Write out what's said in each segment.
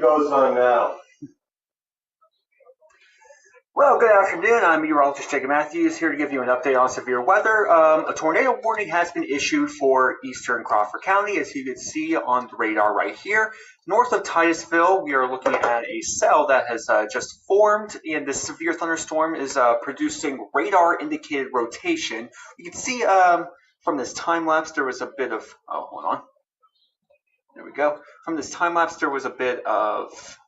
goes on now? Well, good afternoon. I'm meteorologist Jacob Matthews here to give you an update on severe weather. A tornado warning has been issued for eastern Crawford County, as you can see on the radar right here. North of Titusville, we are looking at a cell that has just formed, and this severe thunderstorm is producing radar-indicated rotation. You can see from this time lapse there was a bit of, hold on. There we go. From this time lapse there was a bit of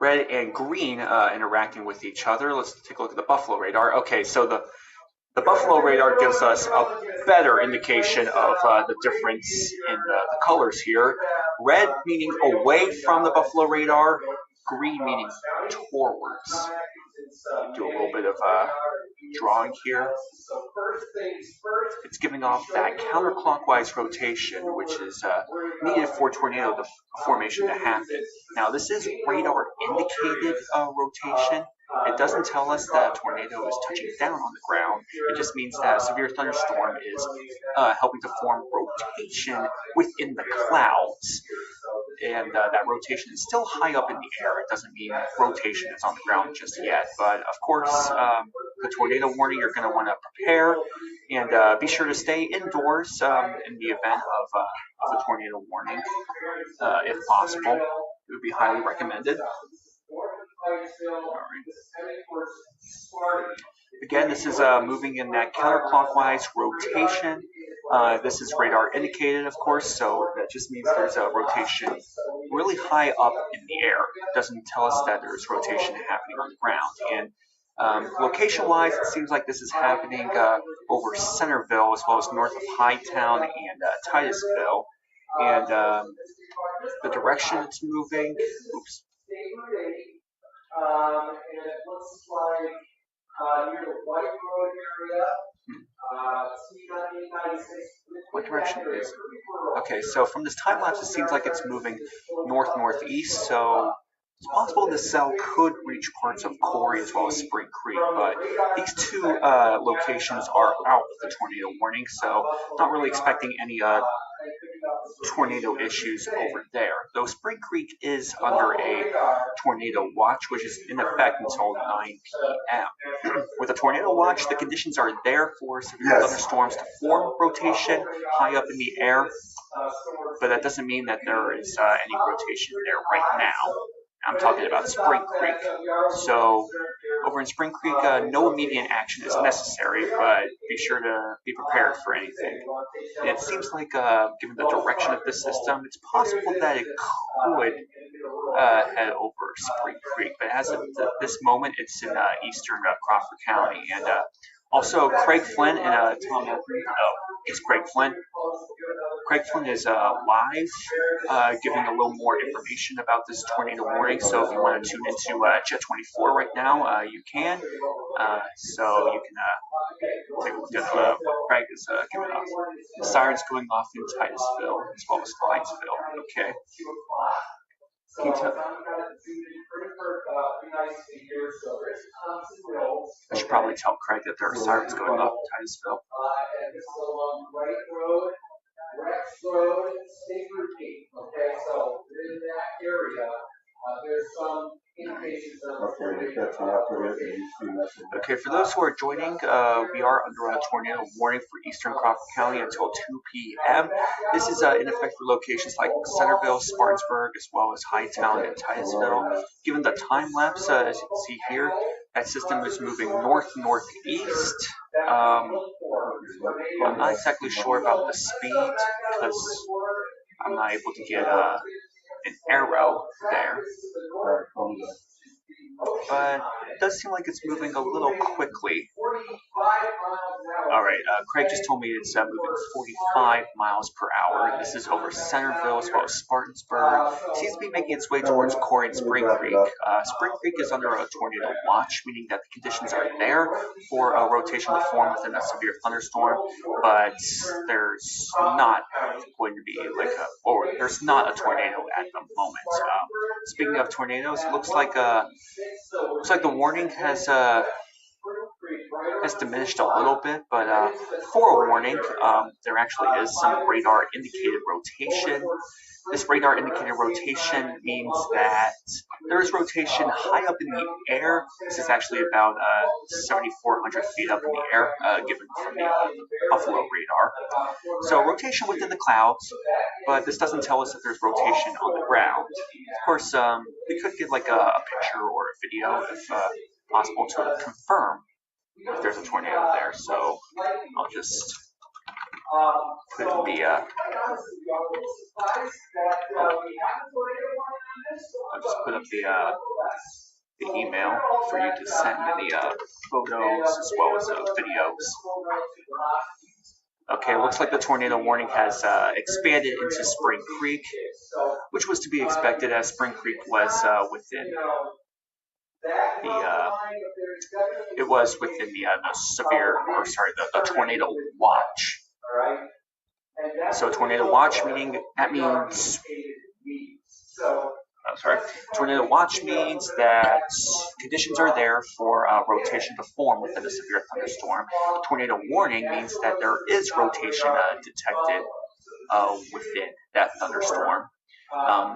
red and green interacting with each other. Let's take a look at the Buffalo radar. Okay, so the Buffalo radar gives us a better indication of the difference in the colors here. Red meaning away from the Buffalo radar, green meaning towards. Do a little bit of drawing here. It's giving off that counterclockwise rotation, which is needed for tornado formation to happen. Now, this is radar indicated rotation. It doesn't tell us that a tornado is touching down on the ground. It just means that a severe thunderstorm is helping to form rotation within the clouds. And that rotation is still high up in the air. It doesn't mean rotation is on the ground just yet. But of course, the tornado warning, you're going to want to prepare and be sure to stay indoors in the event of a tornado warning, if possible. It would be highly recommended. Again, this is moving in that counterclockwise rotation. This is radar indicated, of course, so that just means there's a rotation really high up in the air. It doesn't tell us that there's rotation happening on the ground. And location-wise, it seems like this is happening over Centerville as well as north of Hightown and Titusville. And the direction it's moving, oops. And it looks like near the White Road area. What direction is it? Okay, so from this time lapse, it seems like it's moving north-northeast. So it's possible this cell could reach parts of Corey as well as Spring Creek, but these two locations are out of the tornado warning, so not really expecting any tornado issues over there. Though Spring Creek is under a tornado watch, which is in effect until 9 p.m. With a tornado watch, the conditions are there for severe thunderstorms to form rotation high up in the air, but that doesn't mean that there is any rotation there right now. I'm talking about Spring Creek. So over in Spring Creek, no immediate action is necessary, but be sure to be prepared for anything. And it seems like, given the direction of this system, it's possible that it could head over Spring Creek. But as of this moment, it's in eastern Crawford County. And also, Craig Flynn and Tom Anthony. It's Craig Flynn. Craig Flynn is live, giving a little more information about this tornado warning. So if you want to tune into Jet 24 right now, you can. So you can take a look at what Craig is giving off. The sirens going off in Titusville as well as Clydesville. Okay. Can you tell? I should probably tell Craig that there are sirens going off in Titusville. Rex Road, State Routine. Okay, so in that area, there's some indications of Okay, for those who are joining, we are under a tornado warning for eastern Crawford County until 2 p.m. This is in effect for locations like Centerville, Spartanburg, as well as Hightown and Titusville. Given the time lapse, as you can see here, that system is moving north-northeast. I'm not exactly sure about the speed because I'm not able to get an arrow there. But it does seem like it's moving a little quickly. Alright, Craig just told me it's moving 45 miles per hour. This is over Centerville as well as Spartanburg. It seems to be making its way towards Corey and Spring Creek. Spring Creek is under a tornado watch, meaning that the conditions are there for a rotation to form within a severe thunderstorm, but there's not going to be there's not a tornado at the moment. Speaking of tornadoes, it looks like the warning has has diminished a little bit, but forewarning, there actually is some radar indicated rotation. This radar indicated rotation means that there is rotation high up in the air. This is actually about 7,400 feet up in the air, given from the Buffalo radar. So rotation within the clouds, but this doesn't tell us that there's rotation on the ground. Of course, we could get like a picture or a video if possible to confirm if there's a tornado there. So I'll just put up the email for you to send any photos as well as videos. Okay, looks like the tornado warning has expanded into Spring Creek, which was to be expected as Spring Creek was within the tornado watch. So tornado watch tornado watch means that conditions are there for rotation to form within a severe thunderstorm. Tornado warning means that there is rotation detected within that thunderstorm.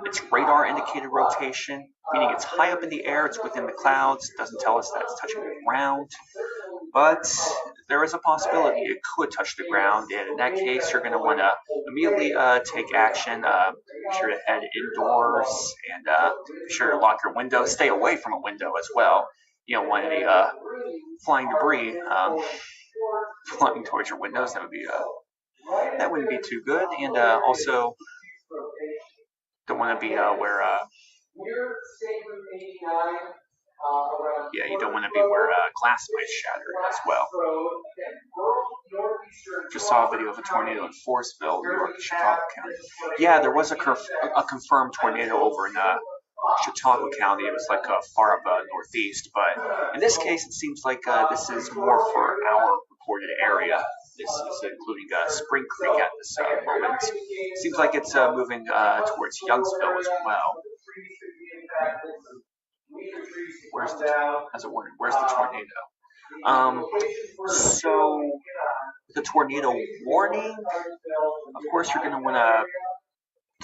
It's radar indicated rotation, meaning it's high up in the air, it's within the clouds, it doesn't tell us that it's touching the ground, but there is a possibility it could touch the ground, and in that case, you're going to want to immediately take action. Be sure to head indoors and be sure to lock your windows. Stay away from a window as well. You don't want any flying debris flying towards your windows. That wouldn't be too good, and also don't want to be where you don't want to be where glass might shatter as well. Just saw a video of a tornado in Forestville, New York, Chautauqua County. Yeah, there was a confirmed tornado over in Chautauqua County. It was like far up northeast, but in this case, it seems like this is more for our reported area. This is including Spring Creek at this moment. Seems like it's moving towards Youngsville as well. Where's the tornado? So the tornado warning, of course, you're going to want to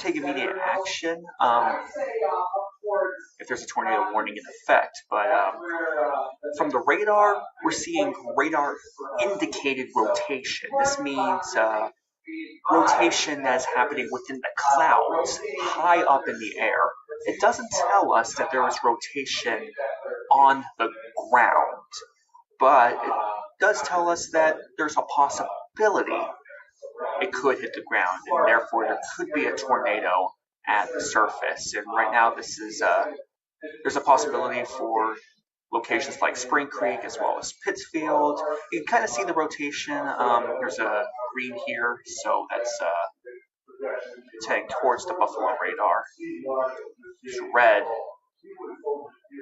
take immediate action if there's a tornado warning in effect. But from the radar, we're seeing radar indicated rotation. This means rotation that's happening within the clouds, high up in the air. It doesn't tell us that there is rotation on the ground, but it does tell us that there's a possibility it could hit the ground, and therefore there could be a tornado at the surface. And right now, there's a possibility for locations like Spring Creek as well as Pittsfield. You can kind of see the rotation. There's a green here, so that's it's heading towards the Buffalo radar. There's red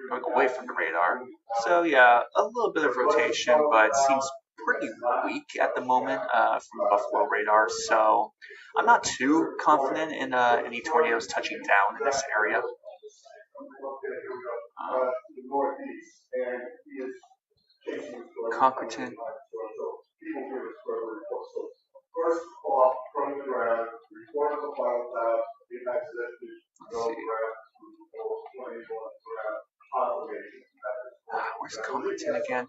going away from the radar. So yeah, a little bit of rotation, but it seems pretty weak at the moment from the Buffalo radar. So I'm not too confident in any tornadoes touching down in this area. Concreton. Let's see. Where's Concreton again?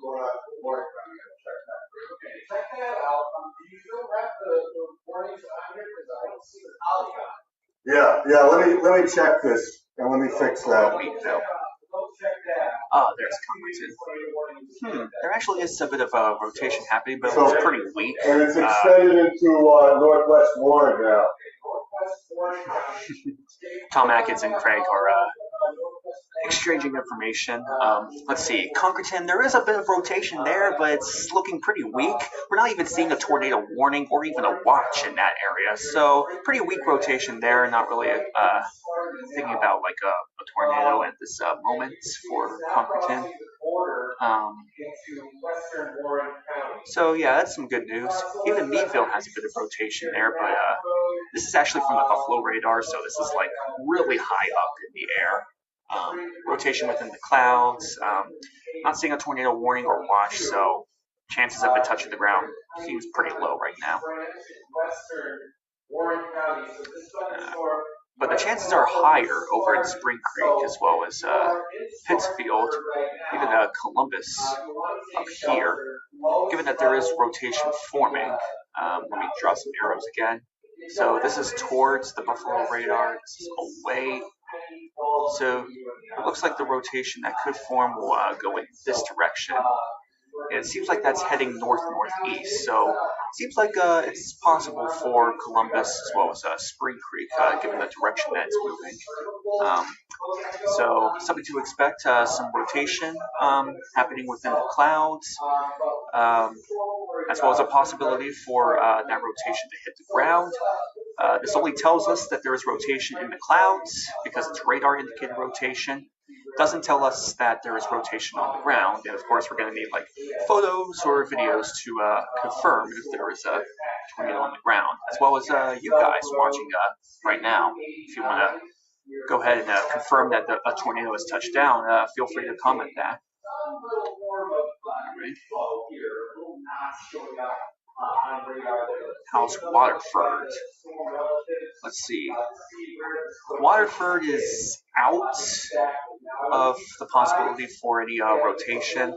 Yeah. Let me check this and let me fix that. Oh, there's Concreton. There actually is a bit of a rotation happening, but it's pretty weak. And it's extended into Northwest Warren now. Tom Atkins and Craig are exchanging information. Let's see, Concreton, there is a bit of rotation there, but it's looking pretty weak. We're not even seeing a tornado warning or even a watch in that area, so pretty weak rotation there. Not really thinking about like a tornado at this moment for Concreton. So yeah, that's some good news. Even Meadville has a bit of rotation there, but this is actually from the Buffalo radar, so this is like really high up in the air. Rotation within the clouds. Not seeing a tornado warning or watch, so chances of it touching the ground seems pretty low right now. But the chances are higher over in Spring Creek as well as Pittsfield, even Columbus up here, given that there is rotation forming. Let me draw some arrows again. So this is towards the Buffalo radar, this is away. So it looks like the rotation that could form will go in this direction. And it seems like that's heading north-northeast. So it seems like it's possible for Columbus as well as Spring Creek, given the direction that it's moving. So something to expect, some rotation happening within the clouds, as well as a possibility for that rotation to hit the ground. This only tells us that there is rotation in the clouds because it's radar indicated rotation. Doesn't tell us that there is rotation on the ground, and of course we're going to need like photos or videos to confirm if there is a tornado on the ground, as well as you guys watching right now. If you want to go ahead and confirm that a tornado has touched down, feel free to comment that. Right. How's Waterford? Let's see. Waterford is out of the possibility for any rotation.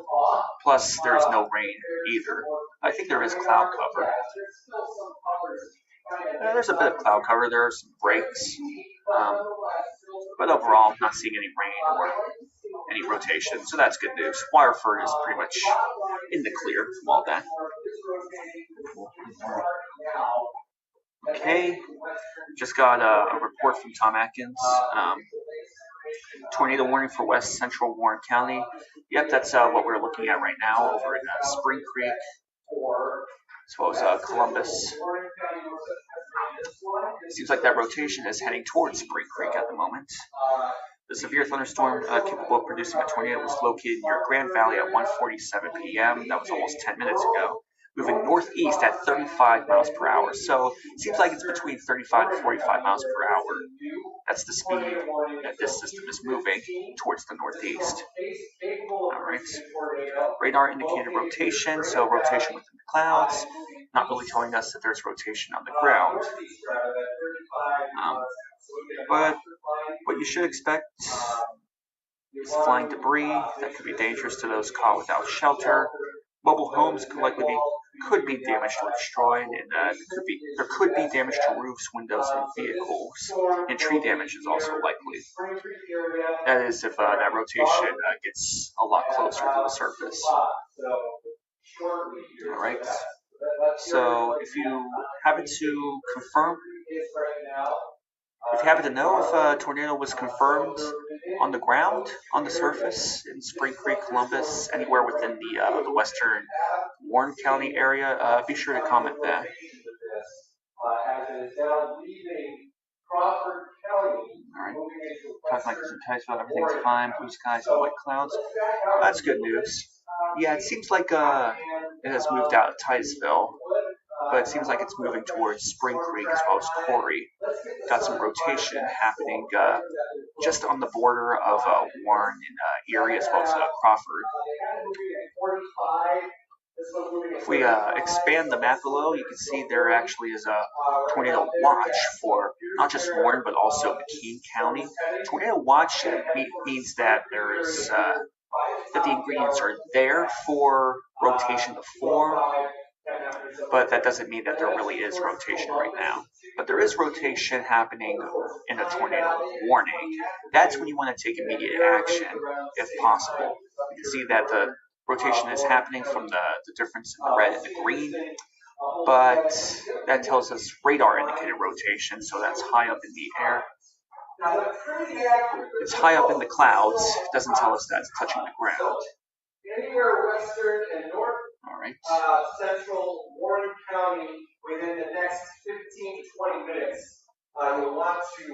Plus, there's no rain either. I think there is cloud cover. There's a bit of cloud cover. There are some breaks. But overall, I'm not seeing any rain or any rotation, so that's good news. Waterford is pretty much in the clear from all that. Okay, just got a report from Tom Atkins. Tornado warning for west central Warren County. Yep, that's what we're looking at right now over in Spring Creek, as well as Columbus. Seems like that rotation is heading towards Spring Creek at the moment. The severe thunderstorm capable of producing a tornado was located near Grand Valley at 1:47 p.m. That was almost 10 minutes ago, moving northeast at 35 miles per hour. So it seems like it's between 35 and 45 miles per hour. That's the speed that this system is moving towards the northeast. All right. Radar indicated rotation, so rotation within the clouds, not really telling us that there's rotation on the ground. But what you should expect is flying debris that could be dangerous to those caught without shelter. Mobile homes could be damaged or destroyed, and there could be damage to roofs, windows, and vehicles. And tree damage is also likely. That is if that rotation gets a lot closer to the surface. All right. So if you happen to confirm, if you happen to know if a tornado was confirmed on the ground, on the surface, in Spring Creek, Columbus, anywhere within the western Warren County area, be sure to comment that. Alright, talking like some text about everything's fine, blue skies and white clouds. That's good news. Yeah, it seems like it has moved out of Titusville, but it seems like it's moving towards Spring Creek as well as Corey. Got some rotation happening just on the border of Warren and Erie as well as Crawford. If we expand the map below, you can see there actually is a tornado watch for not just Warren but also McKean County. Tornado watch means that there is that the ingredients are there for rotation to form, but that doesn't mean that there really is rotation right now. But there is rotation happening in a tornado warning. That's when you want to take immediate action if possible. You can see that the rotation is happening from the difference in the red and the green, but that tells us radar indicated rotation, so that's high up in the air. It's high up in the clouds. It doesn't tell us that it's touching the ground. Anywhere western and north, all right. Central Warren County within the next 15 to 20 minutes, you'll want to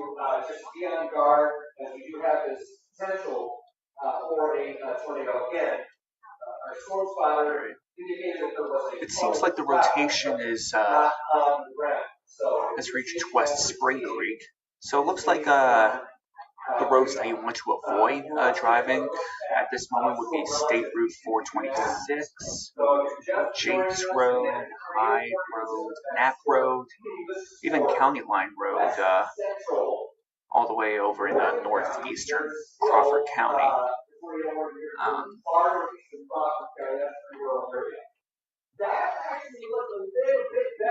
just be on guard, as we do have this potential for a tornado again. Our storm spotter indicated that there was a. It seems like the rotation is has reached West Spring Creek, so it looks like The roads that you want to avoid driving at this moment would be State Route 426, Jakes Road, High Road, Knapp Road, even County Line Road, all the way over in northeastern Crawford County.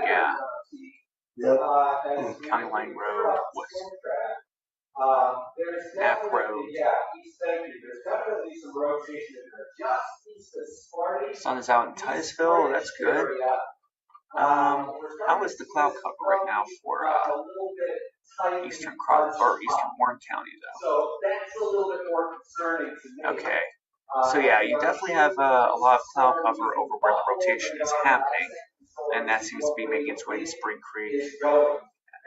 Yeah. County Line Road, Knapp Road. Sun is out in Titusville, that's good. How is the cloud cover right now for eastern Warren County though? Okay. So yeah, you definitely have a lot of cloud cover over where the rotation is happening, and that seems to be making its way to Spring Creek.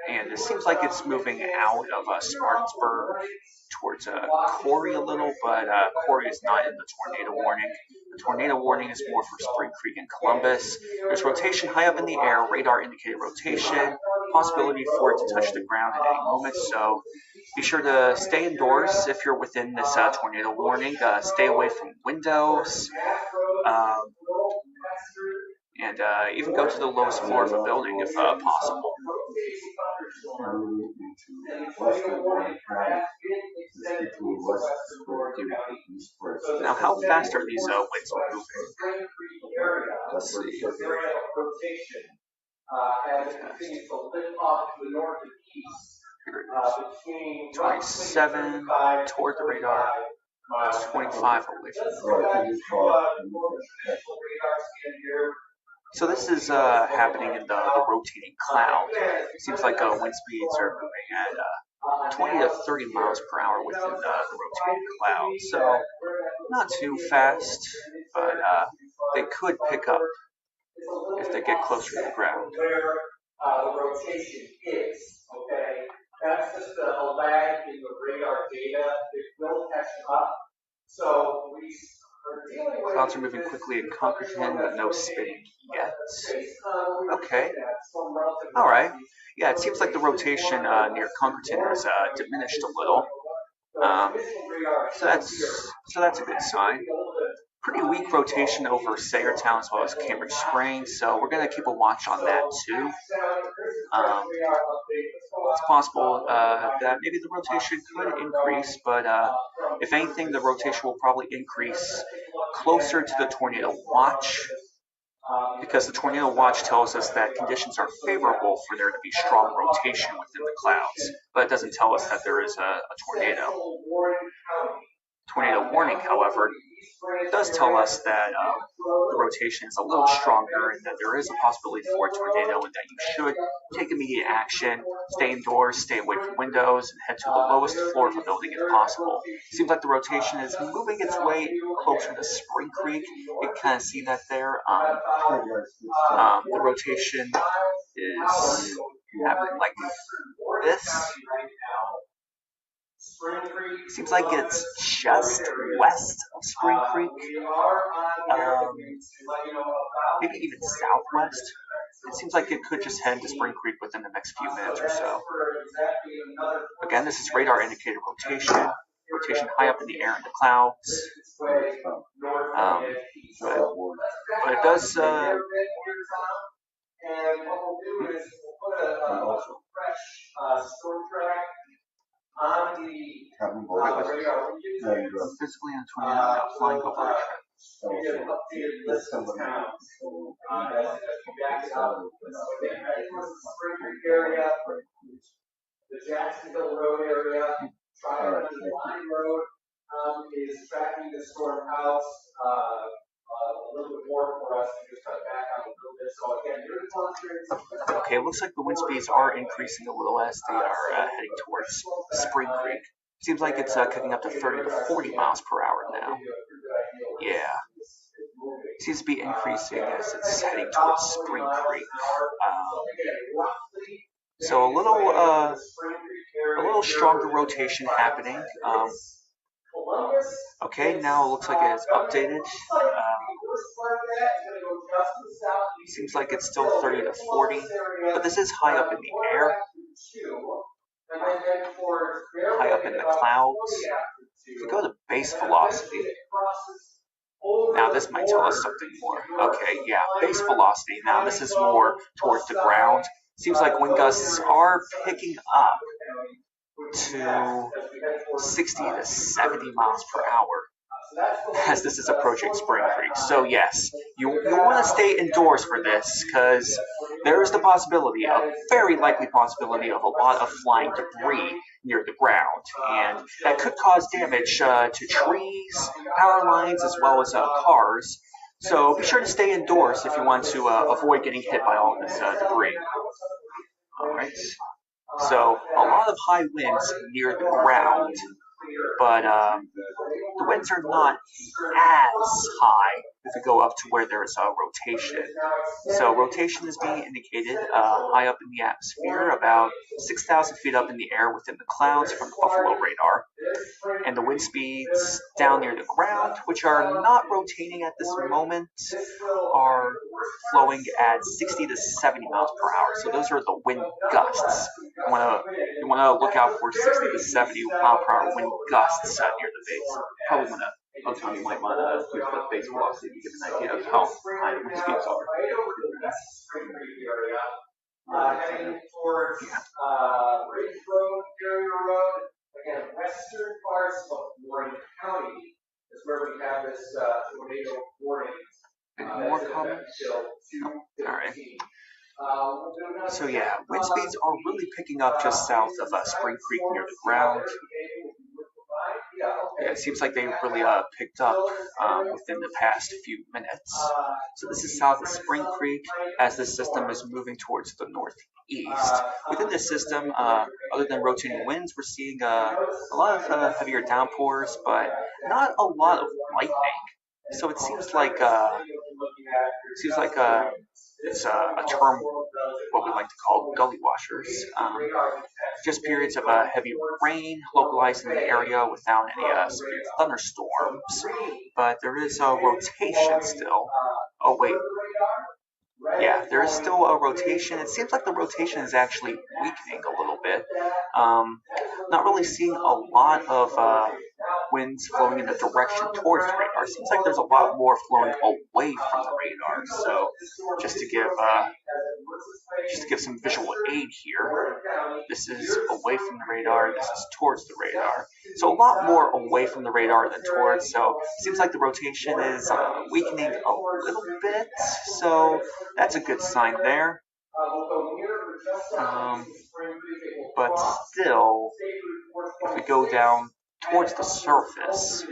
And it seems like it's moving out of Spartansburg towards Corey a little, but Corey is not in the tornado warning. The tornado warning is more for Spring Creek and Columbus. There's rotation high up in the air, radar indicated rotation, possibility for it to touch the ground at any moment. So be sure to stay indoors if you're within this tornado warning. Stay away from windows. And even go to the lowest floor of a building if possible. Now, how fast are these winds moving? Let's see. 27 toward the radar, 25 away from the radar. So this is happening in the rotating cloud. It seems like wind speeds are moving at 20 to 30 miles per hour within the rotating cloud. So not too fast, but they could pick up if they get closer to the ground. Where the rotation is, okay? That's just a lag in the radar data. It will catch up. So we are dealing with... Clouds are moving quickly in Conkerton, but no spinning yet. Okay. All right. Yeah, it seems like the rotation near Conkerton has diminished a little. So that's a good sign. Pretty weak rotation over Sagertown as well as Cambridge Springs, so we're going to keep a watch on that too. It's possible that maybe the rotation could increase, but if anything, the rotation will probably increase closer to the tornado watch, because the tornado watch tells us that conditions are favorable for there to be strong rotation within the clouds, but it doesn't tell us that there is a tornado. Tornado warning, however, does tell us that the rotation is a little stronger and that there is a possibility for a tornado and that you should take immediate action, stay indoors, stay away from windows, and head to the lowest floor of a building if possible. It seems like the rotation is moving its way closer to Spring Creek. You can kind of see that there. The rotation is happening like this. Seems like it's just west of Spring Creek, maybe even southwest. It seems like it could just head to Spring Creek within the next few minutes or so. Again, this is radar indicated rotation high up in the air in the clouds. But it does. And what we'll do is we'll put a fresh storm track on the radar. Physically on 29 now, flying over the track. We get an updated list of towns. As we back it up. So again, this is the Spring Creek area, the Jacksonville Road area, Tri-County Line Road is tracking the storm out a little bit more for us to just cut back on a little bit. So again, okay, it looks like the wind speeds are increasing a little as they are heading towards Spring Creek. Seems like it's kicking up to 30 to 40 miles per hour now. Yeah. Seems to be increasing as it's heading towards Spring Creek. So a little stronger rotation happening. Okay, now it looks like it's updated. Seems like it's still 30 to 40, but this is high up in the air. high up in the clouds. If we go to base velocity, now this might tell us something more. Okay, yeah, base velocity. Now this is more towards the ground. Seems like wind gusts are picking up to 60 to 70 miles per hour as this is approaching Spring Creek. So yes, you want to stay indoors for this because there is the possibility, a very likely possibility of a lot of flying debris near the ground, and that could cause damage to trees, power lines, as well as cars. So be sure to stay indoors if you want to avoid getting hit by all this debris. All right. So a lot of high winds near the ground, but the winds are not as high if we go up to where there is a rotation. So rotation is being indicated high up in the atmosphere, about 6,000 feet up in the air within the clouds from the Buffalo radar. And the wind speeds down near the ground, which are not rotating at this moment, are flowing at 60 to 70 miles per hour. So those are the wind gusts. You want to look out for 60 to 70 mile per hour wind gusts near the base. Probably want to, Tony might want to use the base velocity to give an idea of how high the wind speeds are. Heading towards Ridge Road, Carrier Road, again, western parts of Warren County is where we have this tornado warning. Any more comments? All right. So yeah, wind speeds are really picking up just south of Spring Creek near the ground. Yeah, it seems like they really picked up within the past few minutes. So this is south of Spring Creek as this system is moving towards the northeast. Within this system, other than rotating winds, we're seeing a lot of heavier downpours, but not a lot of lightning. So it seems like it's a term what we like to call gully washers. Just periods of heavy rain localized in the area without any severe thunderstorms. But there is a rotation still. Oh wait. Yeah, there is still a rotation. It seems like the rotation is actually weakening a little bit. Not really seeing a lot of winds flowing in the direction towards the radar. Seems like there's a lot more flowing away from the radar. So just to give some visual aid here, this is away from the radar, this is towards the radar. So a lot more away from the radar than towards. So seems like the rotation is weakening a little bit. So that's a good sign there. But still, if we go down towards the surface,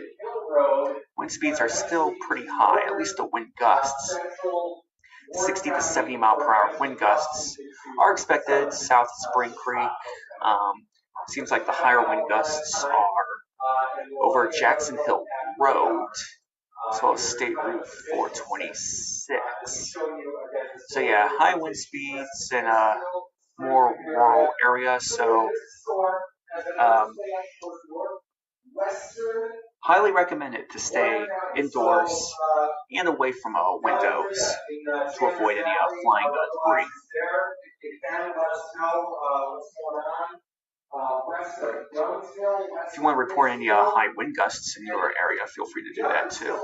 wind speeds are still pretty high, at least the wind gusts. 60 to 70 mile per hour wind gusts are expected south of Spring Creek. Seems like the higher wind gusts are over Jackson Hill Road, as well as State Route 426. So yeah, high wind speeds in a more rural area. So highly recommended to stay indoors and away from windows to avoid any flying debris. If you want to report any high wind gusts in your area, feel free to do that too.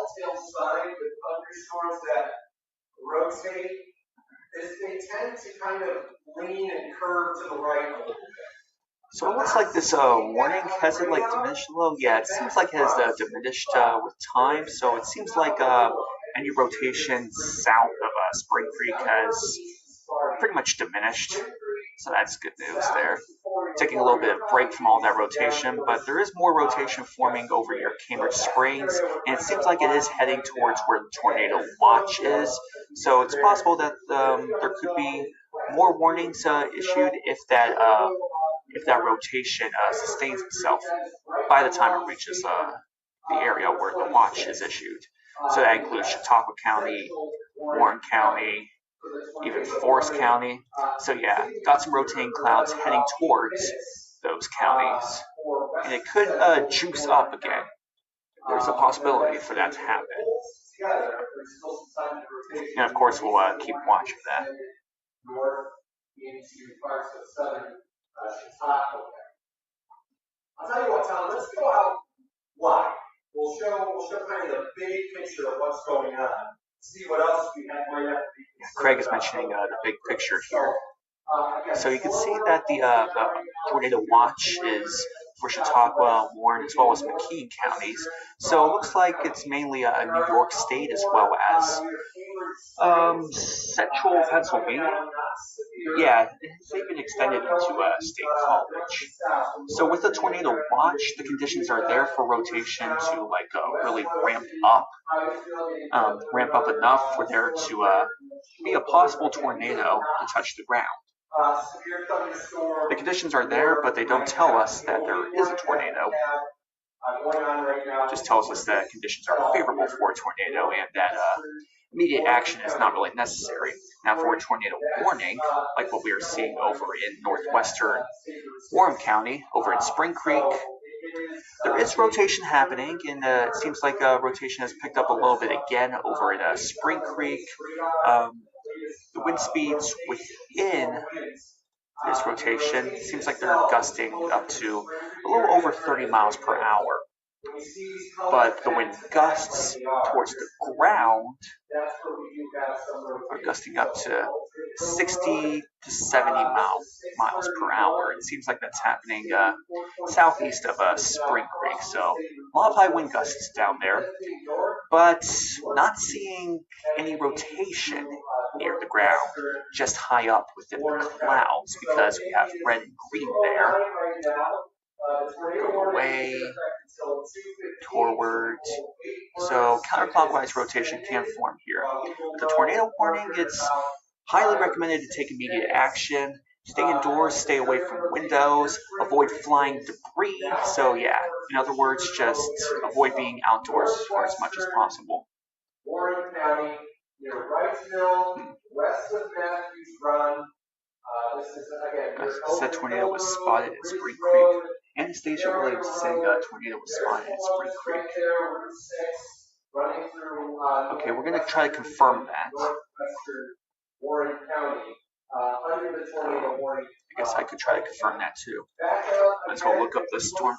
They tend to kind of lean and curve to the right a little bit. So it looks like this warning has it diminished a little. Yeah, it seems like it has diminished with time. So it seems like any rotation south of Spring Creek has pretty much diminished. So that's good news there. Taking a little bit of break from all that rotation, but there is more rotation forming over near Cambridge Springs, and it seems like it is heading towards where the tornado watch is. So it's possible that there could be more warnings issued if that rotation sustains itself by the time it reaches the area where the watch is issued. So that includes Chautauqua County, Warren County, even Forest County. So yeah, got some rotating clouds heading towards those counties. And it could juice up again. There's a possibility for that to happen. And of course, we'll keep watch of that. North into parts of southern Chautauqua. I'll tell you what, Tom, let's go out wide. We'll show kind of the big picture of what's going on. See what else we have might have to be. Craig is mentioning the big picture here. So you can see that the tornado watch is for Chautauqua, Warren, as well as McKean counties. So it looks like it's mainly New York State as well as central Pennsylvania. Yeah, it's even extended into State College. So with the tornado watch, the conditions are there for rotation to really ramp up enough for there to be a possible tornado to touch the ground. The conditions are there, but they don't tell us that there is a tornado. Just tells us that conditions are favorable for a tornado and that immediate action is not really necessary. Now for a tornado warning, like what we are seeing over in northwestern Warren County, over in Spring Creek, there is rotation happening, and it seems like rotation has picked up a little bit again over in Spring Creek. The wind speeds within this rotation seems like they're gusting up to a little over 30 miles per hour. But the wind gusts towards the ground are gusting up to 60 to 70 miles per hour. It seems like that's happening southeast of Spring Creek. So a lot of high wind gusts down there, but not seeing any rotation near the ground, just high up within the clouds because we have red and green there. Go away, toward. So counterclockwise rotation can form here. With the tornado warning, it's highly recommended to take immediate action. Stay indoors, stay away from windows, avoid flying debris. So yeah, in other words, just avoid being outdoors for as much as possible. Warren County, near Wrightsville, west of Matthews Run. This is again. Said tornado was spotted at Spring Creek. Anastasia Williams saying a tornado was spotted at Spring Creek. Okay, we're going to try to confirm that. Warren County, under the tornado warning. I guess I could try to confirm that too. Let's go look up the storm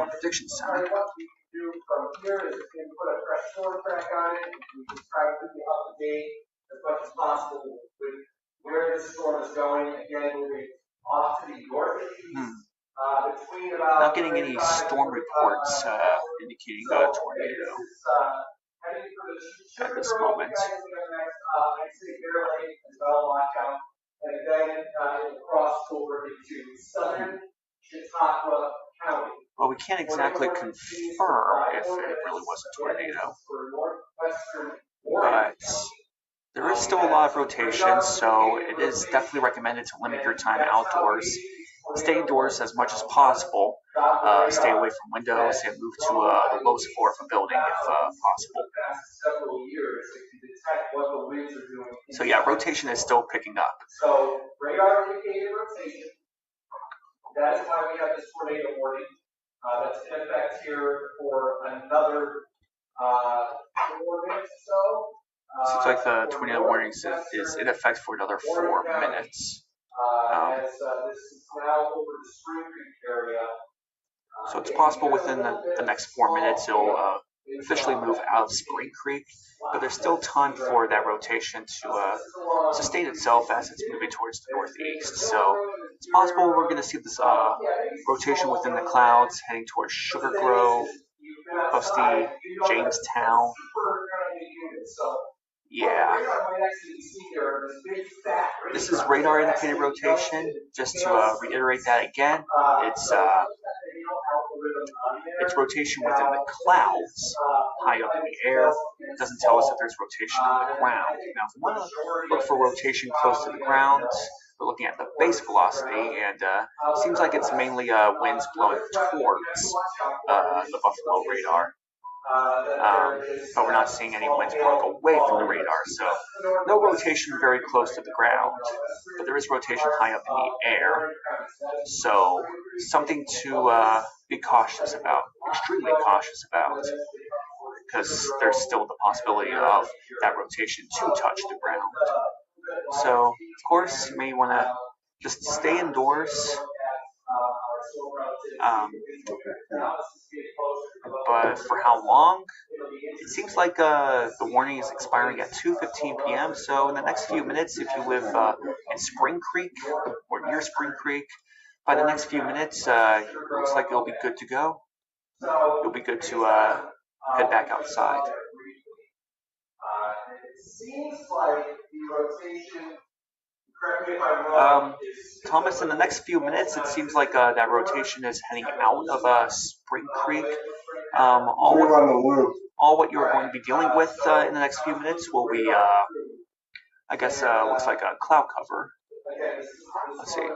prediction center. From here is we can put a fresh storm track on it. We can try to keep you up to date as much as possible with where the storm is going. Again, moving off to the north and east. Between about not getting any storm reports indicating a tornado at this moment. I'd say Bear Lake as well, watch out. And then it will cross over into southern Chautauqua County. Well, we can't exactly confirm if it really was a tornado, but there is still a lot of rotation, so it is definitely recommended to limit your time outdoors. Stay indoors as much as possible. Stay away from windows and move to the lowest floor of a building if possible. So yeah, rotation is still picking up. So radar indicated rotation. That is why we have this tornado warning. That's in effect here for another 4 minutes or so. Seems like the tornado warning is in effect for another 4 minutes. As this is now over the Spring Creek area. So it's possible within the next 4 minutes it'll officially move out of Spring Creek, but there's still time for that rotation to sustain itself as it's moving towards the northeast. So it's possible we're going to see this rotation within the clouds heading towards Sugar Grove, Busty, Jamestown. Yeah. This is radar indicated rotation. Just to reiterate that again, it's rotation within the clouds, high up in the air. It doesn't tell us if there's rotation on the ground. Now, if we want to look for rotation close to the ground, we're looking at the base velocity, and it seems like it's mainly winds blowing towards the Buffalo radar. But we're not seeing any winds blowing away from the radar, so no rotation very close to the ground, but there is rotation high up in the air, so something to be cautious about, extremely cautious about, because there's still the possibility of that rotation to touch the ground. So, of course, you may want to just stay indoors, But for how long? It seems like the warning is expiring at 2:15 p.m. So in the next few minutes, if you live in Spring Creek or near Spring Creek, by the next few minutes, it looks like it'll be good to go. It'll be good to head back outside. It seems like the rotation, correct me if I'm wrong, Thomas, in the next few minutes, it seems like that rotation is heading out of Spring Creek. All what you're going to be dealing with in the next few minutes will be, I guess, looks like a cloud cover. Let's see.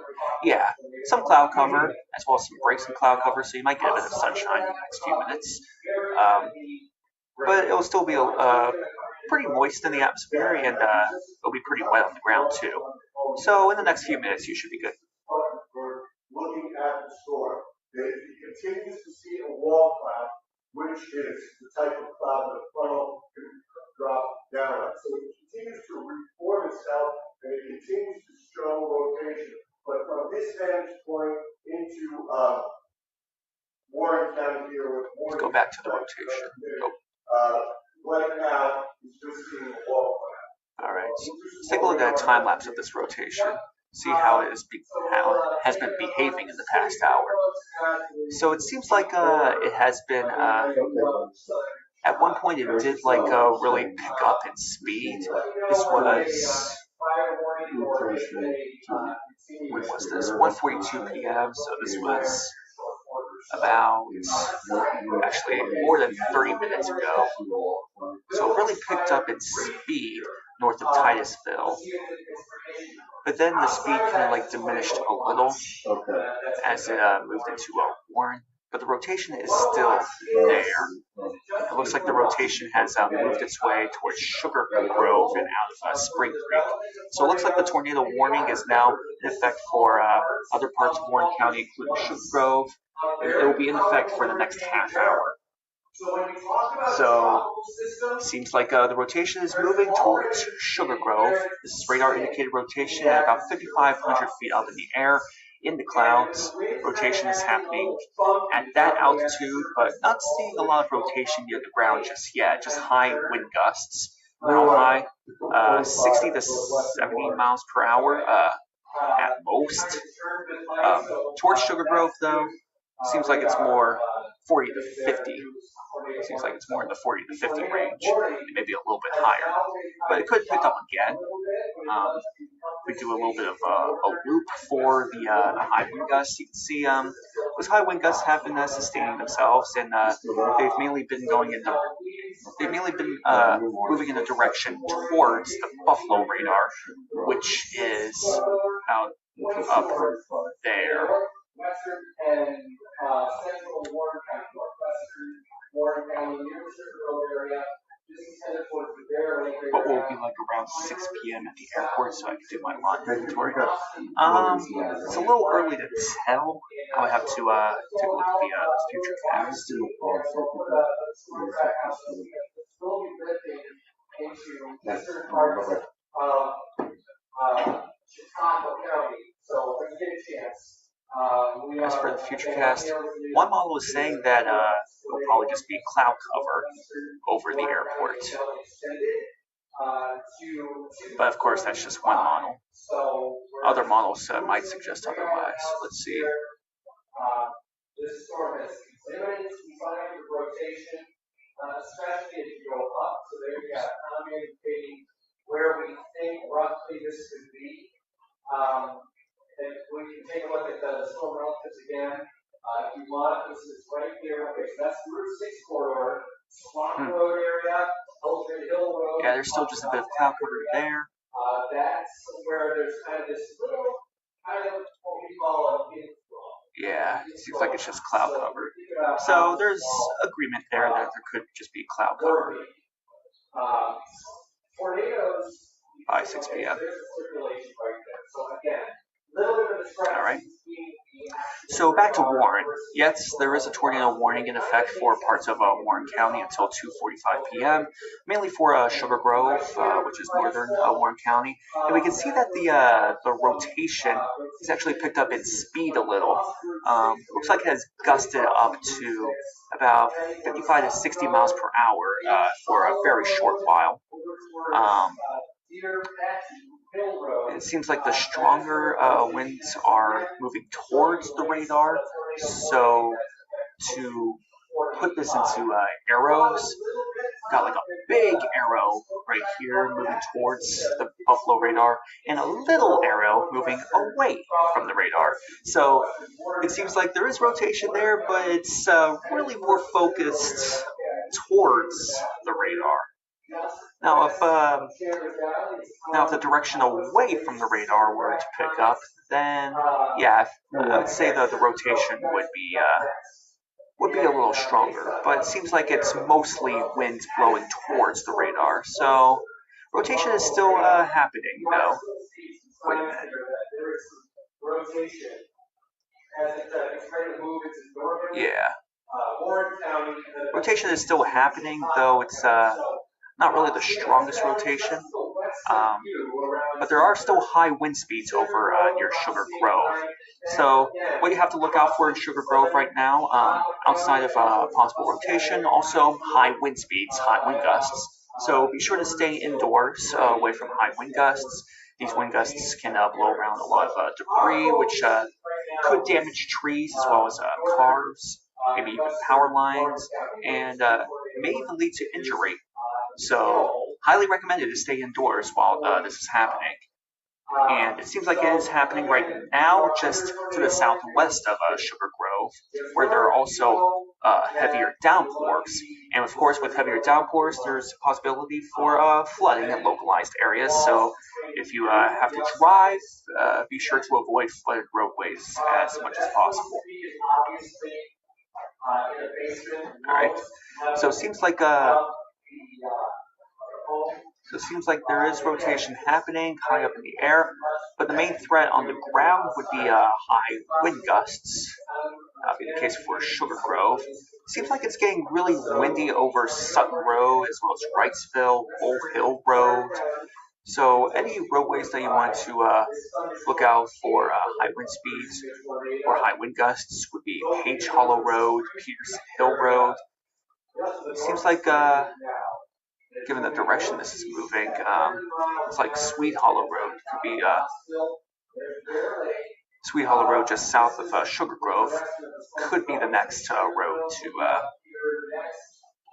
Yeah, some cloud cover, as well as some breaks in cloud cover, so you might get a bit of sunshine in the next few minutes. But it'll still be pretty moist in the atmosphere, and it'll be pretty wet on the ground, too. So in the next few minutes, you should be good. We're looking at the storm. It continues to see a wall cloud, which is the type of cloud that a funnel can drop down on. So it continues to reform itself, and it continues to show rotation. But from this vantage point into Warren County here with Warren. Let's go back to the rotation. Right now, it's just seeing a wall cloud. All right. So let's take a look at a time lapse of this rotation. See how it has been behaving in the past hour. So it seems like it has been. At one point, it did really pick up in speed. This was. When was this? 1:42 p.m. So this was about actually more than 30 minutes ago. So it really picked up in speed north of Titusville. But then the speed kind of diminished a little as it moved into Warren. But the rotation is still there. It looks like the rotation has moved its way towards Sugar Grove and out of Spring Creek. So it looks like the tornado warning is now in effect for other parts of Warren County, including Sugar Grove. It will be in effect for the next half hour. So it seems like the rotation is moving towards Sugar Grove. This is radar indicated rotation at about 5,500 feet up in the air. In the clouds, rotation is happening at that altitude, but not seeing a lot of rotation near the ground just yet. Just high wind gusts, real high, 60 to 70 miles per hour at most. Towards Sugar Grove, though, seems like it's more 40 to 50. It seems like it's more in the 40 to 50 range, maybe a little bit higher. But it could pick up again. We do a little bit of a loop for the high wind gusts. You can see those high wind gusts have been sustaining themselves, and they've mainly been moving in a direction towards the Buffalo radar, which is out up there. Western and central Warren County, northwestern Warren County, near the Sugar Grove area. This is headed towards the Bear Lake area. But we'll be around 6 p.m. at the airport, so I can do my launch inventory. It's a little early to tell. I would have to take a look at the future cast. Into western parts of Chicago County. So when you get a chance. As for the future cast, one model is saying that it'll probably just be cloud cover over the airport. But of course, that's just one model. Other models might suggest otherwise. Let's see. This storm has exhibited designed rotation, especially as you go up. So there you got time indicating where we think roughly this could be. And we can take a look at the storm relatives again. If you want, this is right here. Okay, so that's the Route 6 corridor, Swamp Road area, Elgin Hill Road. Yeah, there's still just a bit of cloud cover there. That's where there's kind of this little, what we call a inflow. Yeah, it seems like it's just cloud cover. So there's agreement there that there could just be cloud cover. Tornadoes. By 6 p.m. There's a circulation right there. So again, All right. So back to Warren. Yes, there is a tornado warning in effect for parts of Warren County until 2:45 p.m., mainly for Sugar Grove, which is northern Warren County. And we can see that the rotation has actually picked up in speed a little. Looks like it has gusted up to about 55 to 60 miles per hour for a very short while. It seems like the stronger winds are moving towards the radar. So to put this into arrows, got like a big arrow right here moving towards the Buffalo radar and a little arrow moving away from the radar. So it seems like there is rotation there, but it's really more focused towards the radar. Now, if the direction away from the radar were to pick up, then yeah, I would say that the rotation would be a little stronger. But it seems like it's mostly wind blowing towards the radar, so rotation is still happening, though. Wait a minute. Yeah. Rotation is still happening, though it's not really the strongest rotation. But there are still high wind speeds over near Sugar Grove. So what you have to look out for in Sugar Grove right now, outside of possible rotation, also high wind speeds, high wind gusts. So be sure to stay indoors, away from high wind gusts. These wind gusts can blow around a lot of debris, which could damage trees as well as cars, maybe even power lines, and may even lead to injury. So highly recommended to stay indoors while this is happening. And it seems like it is happening right now just to the southwest of Sugar Grove, where there are also heavier downpours. And of course, with heavier downpours, there's a possibility for flooding in localized areas. So if you have to drive, be sure to avoid flooded roadways as much as possible. All right. So it seems like there is rotation happening high up in the air, but the main threat on the ground would be high wind gusts. That would be the case for Sugar Grove. It seems like it's getting really windy over Sutton Road as well as Wrightsville, Bull Hill Road. So any roadways that you want to look out for high wind speeds or high wind gusts would be Page Hollow Road, Peterson Hill Road. It seems like given the direction this is moving, it's like Sweet Hollow Road. It could be Sweet Hollow Road just south of Sugar Grove could be the next road to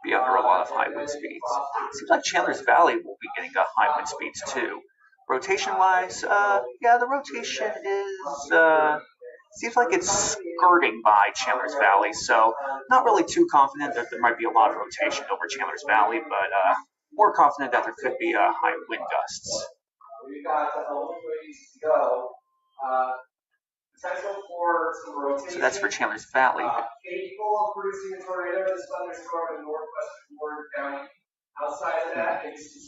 be under a lot of high wind speeds. It seems like Chandler's Valley will be getting high wind speeds too. Rotation-wise, yeah, the rotation is seems like it's skirting by Chandler's Valley, so not really too confident that there might be a lot of rotation over Chandler's Valley, but more confident that there could be high wind gusts. So that's for Chandler's Valley.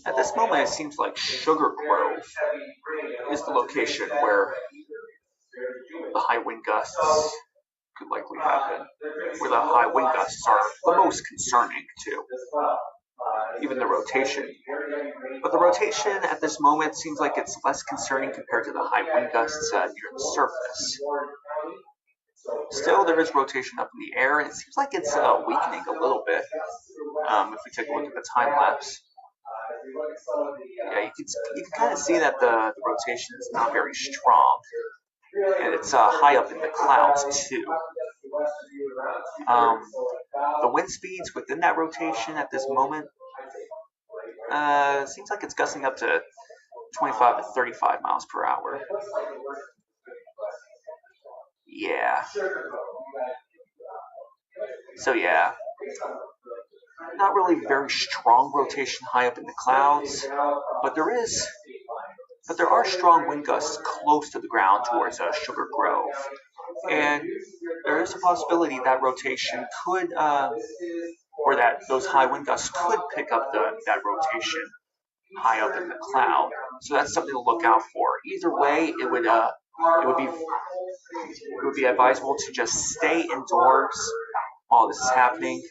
At this moment, it seems like Sugar Grove is the location where the high wind gusts could likely happen, where the high wind gusts are the most concerning too, even the rotation. But the rotation at this moment seems like it's less concerning compared to the high wind gusts near the surface. Still, there is rotation up in the air, and it seems like it's weakening a little bit. If we take a look at the time lapse, yeah, you can kind of see that the rotation is not very strong, and it's high up in the clouds too. The wind speeds within that rotation at this moment seems like it's gusting up to 25 to 35 miles per hour. Yeah. So yeah, not really very strong rotation high up in the clouds, but there are strong wind gusts close to the ground towards Sugar Grove, and there is a possibility that rotation could, or that those high wind gusts could pick up that rotation high up in the cloud. So that's something to look out for. Either way, it would would be advisable to just stay indoors while this is happening,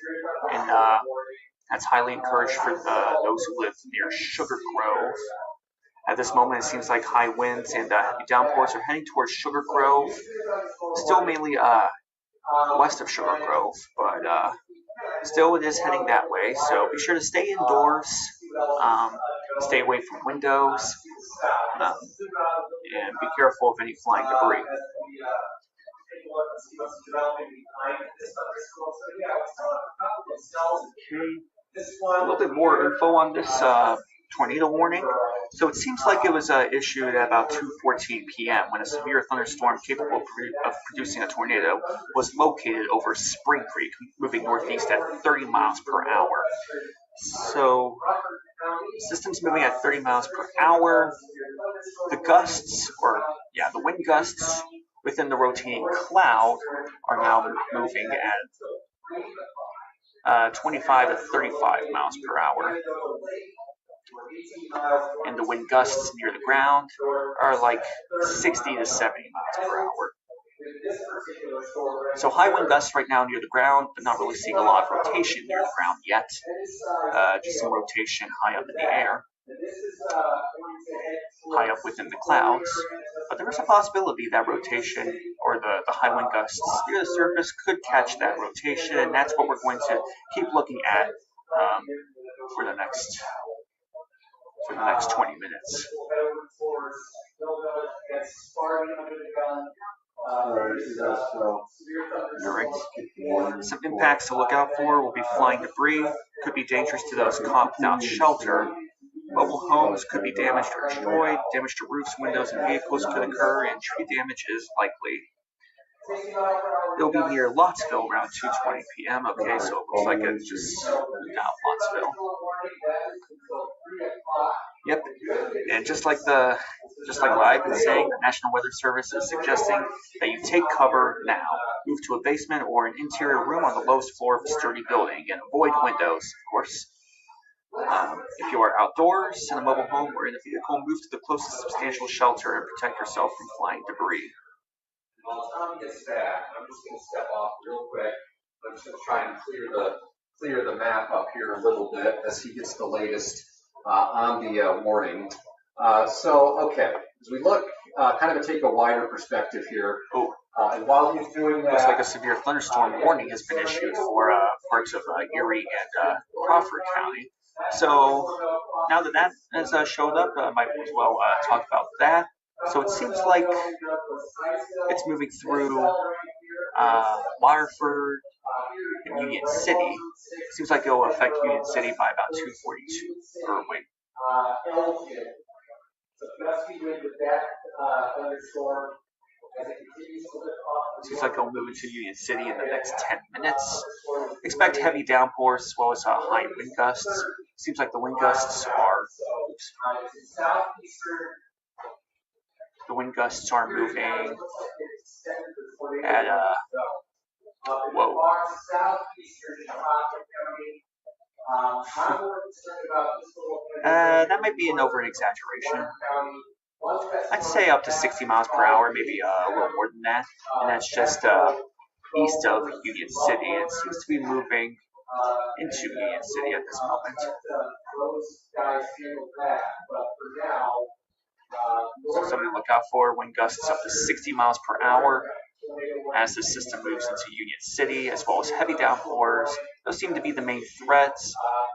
and that's highly encouraged for those who live near Sugar Grove. At this moment, it seems like high winds and heavy downpours are heading towards Sugar Grove, still mainly west of Sugar Grove, but still it is heading that way. So be sure to stay indoors, stay away from windows, and be careful of any flying debris. Okay, a little bit more info on this tornado warning. So it seems like it was issued at about 2:14 p.m. when a severe thunderstorm capable of producing a tornado was located over Spring Creek, moving northeast at 30 miles per hour. So systems moving at 30 miles per hour. The wind gusts within the rotating cloud are now moving at 25 to 35 miles per hour. And the wind gusts near the ground are like 60 to 70 miles per hour. So high wind gusts right now near the ground, but not really seeing a lot of rotation near the ground yet. Just some rotation high up in the air, high up within the clouds. But there is a possibility that rotation or the high wind gusts near the surface could catch that rotation, and that's what we're going to keep looking at for the next 20 minutes. Some impacts to look out for will be flying debris, could be dangerous to those caught without shelter. Mobile homes could be damaged or destroyed. Damage to roofs, windows, and vehicles could occur, and tree damage is likely. It'll be near Lottsville around 2:20 p.m. Okay, so it looks like it's just down Lottsville. Yep, and just like what I've been saying, the National Weather Service is suggesting that you take cover now. Move to a basement or an interior room on the lowest floor of a sturdy building, and avoid windows, of course. If you are outdoors in a mobile home or in a vehicle, move to the closest substantial shelter and protect yourself from flying debris. While Tom gets back, I'm just going to step off real quick. I'm just going to try and clear the map up here a little bit as he gets the latest on the warning. Okay, as we look, kind of take a wider perspective here. And while he's doing that, looks like a severe thunderstorm warning has been issued for parts of Erie and Crawford County. So now that has showed up, I might as well talk about that. So it seems like it's moving through Waterford and Union City. It seems like it will affect Union City by about 2:42. Or wait. Seems like it'll move into Union City in the next 10 minutes. Expect heavy downpours as well as high wind gusts. Seems like the wind gusts are. The wind gusts are moving at that might be an exaggeration. I'd say up to 60 miles per hour, maybe a little more than that. And that's just east of Union City. It seems to be moving into Union City at this moment. So something to look out for, wind gusts up to 60 miles per hour as the system moves into Union City, as well as heavy downpours. Those seem to be the main threats.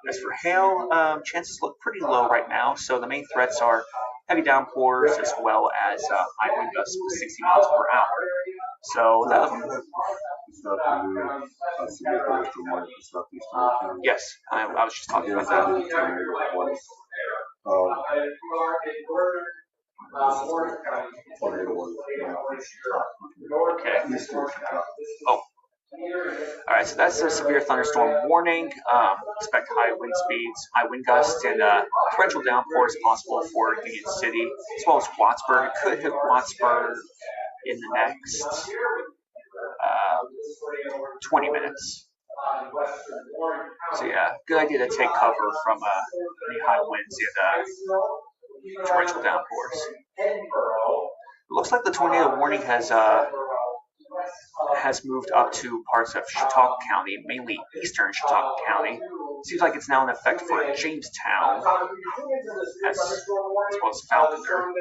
As for hail, chances look pretty low right now, so the main threats are heavy downpours as well as high wind gusts of 60 miles per hour. So yes, I was just talking about that. Okay. Oh. All right, so that's a severe thunderstorm warning. Expect high wind speeds, high wind gusts, and torrential downpours possible for Union City, as well as Wattsburg. It could hit Wattsburg in the next 20 minutes. So yeah, good idea to take cover from any high winds and torrential downpours. looks like the tornado warning has moved up to parts of Chautauqua County, mainly eastern Chautauqua County. Seems like it's now in effect for Jamestown, as well as Falconer.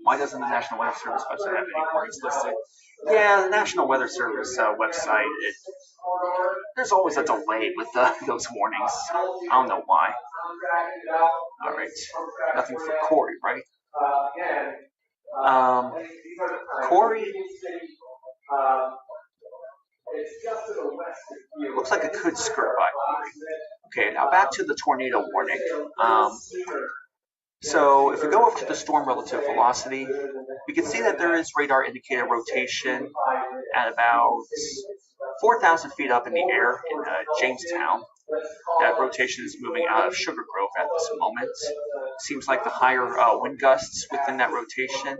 Why doesn't the National Weather Service website have any warnings listed? Yeah, the National Weather Service website, there's always a delay with those warnings. I don't know why. All right, nothing for Corey, right? Corey, looks like it could skirt by Corey. Okay, now back to the tornado warning. So if we go over to the storm relative velocity, we can see that there is radar indicated rotation at about 4,000 feet up in the air in Jamestown. That rotation is moving out of Sugar Grove at this moment. Seems like the higher wind gusts within that rotation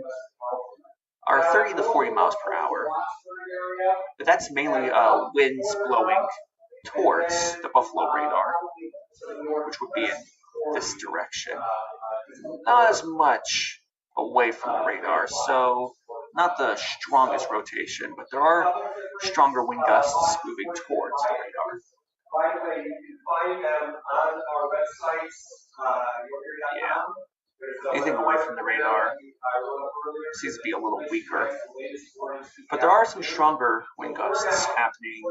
are 30 to 40 miles per hour. But that's mainly winds blowing towards the Buffalo radar, which would be in this direction. Not as much away from the radar, so not the strongest rotation, but there are stronger wind gusts moving towards the radar. By the way, you can find them on our websites. Yeah. Anything away from the radar seems to be a little weaker. But there are some stronger wind gusts happening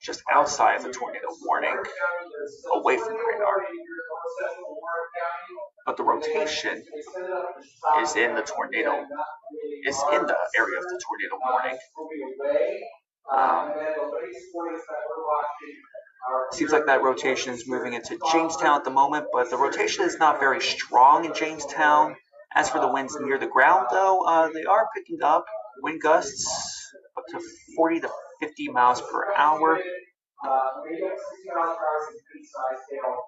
just outside of the tornado warning, away from the radar. But the rotation is in the tornado, is in the area of the tornado warning. Seems like that rotation is moving into Jamestown at the moment, but the rotation is not very strong in Jamestown. As for the winds near the ground, though, they are picking up wind gusts up to 40 to 50 miles per hour.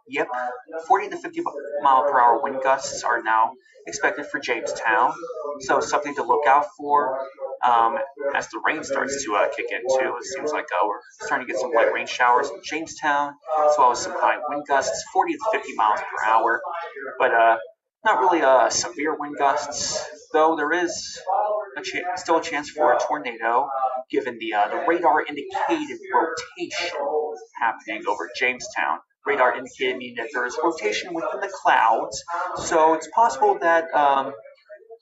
Yep, 40 to 50 mile per hour wind gusts are now expected for Jamestown, so something to look out for as the rain starts to kick in too. It seems like we're starting to get some light rain showers in Jamestown, as well as some high wind gusts, 40 to 50 miles per hour, but not really severe wind gusts, though there is still a chance for a tornado, given the radar indicated rotation happening over Jamestown. Radar indicated meaning that there is rotation within the clouds, so it's possible that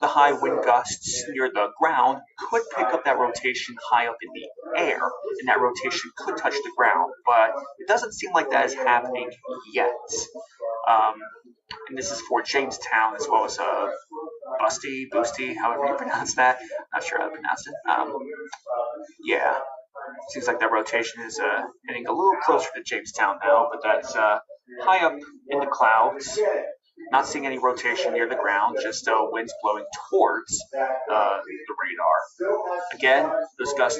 the high wind gusts near the ground could pick up that rotation high up in the air, and that rotation could touch the ground, but it doesn't seem like that is happening yet. And this is for Jamestown as well as Boosty, however you pronounce that. Not sure how to pronounce it. Yeah, seems like that rotation is hitting a little closer to Jamestown now, but that's high up in the clouds. Not seeing any rotation near the ground, just winds blowing towards the radar. Again, those gusts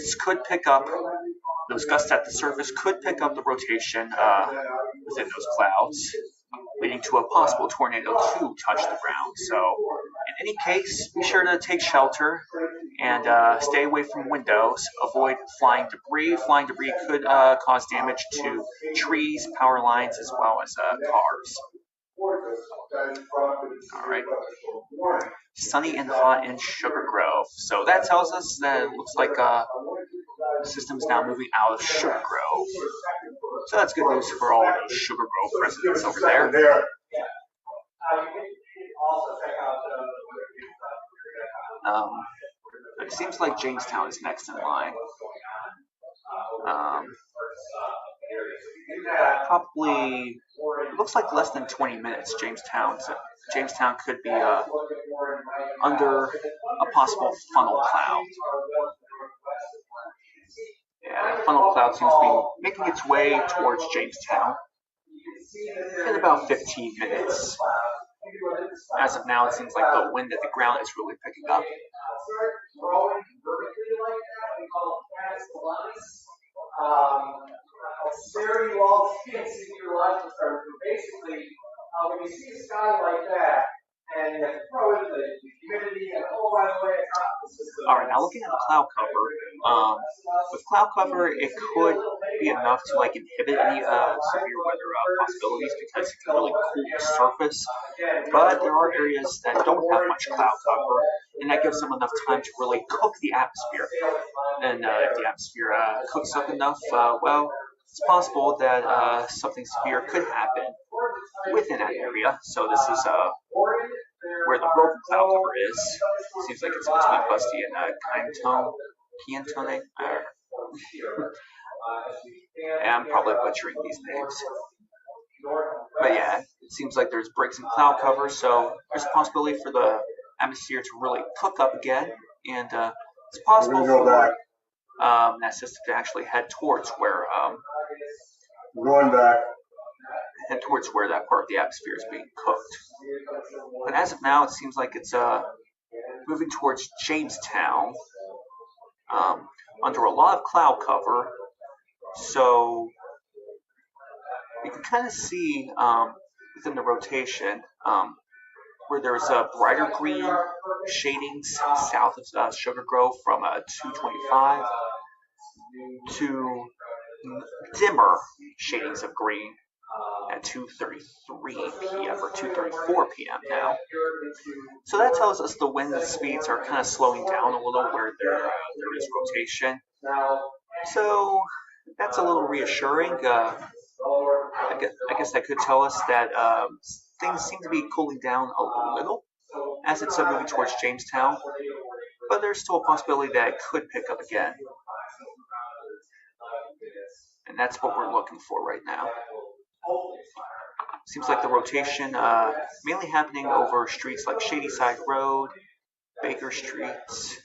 at the surface could pick up the rotation within those clouds, leading to a possible tornado to touch the ground. So, in any case, be sure to take shelter and stay away from windows. Avoid flying debris. Flying debris could cause damage to trees, power lines, as well as cars. All right. Sunny and hot in Sugar Grove. So that tells us that it looks like the system's now moving out of Sugar Grove. So that's good news for all those Sugar Grove residents over there. It seems like Jamestown is next in line. Probably, it looks like less than 20 minutes, Jamestown. So Jamestown could be under a possible funnel cloud. Yeah, the funnel cloud seems to be making its way towards Jamestown in about 15 minutes. As of now, it seems like the wind at the ground is really picking up. Very well meteorological terms, but basically, when you see a sky like that, and you throw in the humidity, and oh, by the way, it's not the system. All right, now looking at the cloud cover, with cloud cover, it could be enough to like inhibit any severe weather possibilities because it can really cool the surface. But there are areas that don't have much cloud cover, and that gives them enough time to really cook the atmosphere. And if the atmosphere cooks up enough, well, it's possible that something severe could happen within that area. So this is where the broken cloud cover is. Seems like it's between Busty and Piantone. I'm probably butchering these names. But yeah, it seems like there's breaks in cloud cover, so there's a possibility for the atmosphere to really cook up again, and it's possible for that system to actually head towards where that part of the atmosphere is being cooked. But as of now, it seems like it's moving towards Jamestown under a lot of cloud cover. So you can kind of see within the rotation where there's brighter green shadings south of Sugar Grove from 225 to dimmer shadings of green at 2:33 p.m. or 2:34 p.m. now. So that tells us the wind speeds are kind of slowing down a little where there is rotation. So that's a little reassuring. I guess that could tell us that things seem to be cooling down a little as it's moving towards Jamestown, but there's still a possibility that it could pick up again. And that's what we're looking for right now. Seems like the rotation mainly happening over streets like Shadyside Road, Baker Streets.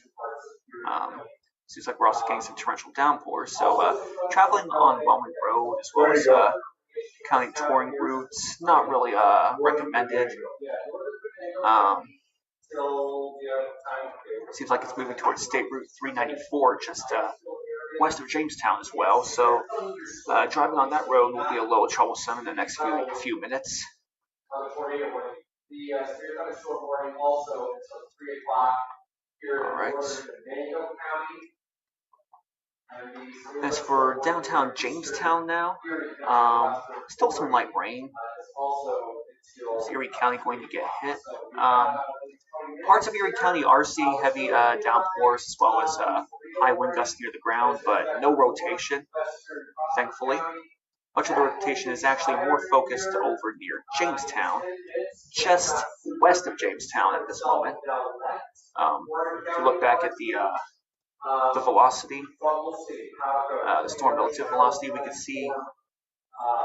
Seems like we're also getting some torrential downpours. So traveling on Wellman Road as well as county touring routes, not really recommended. Seems like it's moving towards State Route 394, just west of Jamestown as well. So driving on that road will be a little troublesome in the next few minutes. All right. As for downtown Jamestown now, still some light rain. Is Erie County going to get hit? Parts of Erie County are seeing heavy downpours as well as high wind gusts near the ground, but no rotation, thankfully. Much of the rotation is actually more focused over near Jamestown, just west of Jamestown at this moment. If you look back at the velocity, the storm relative velocity, we can see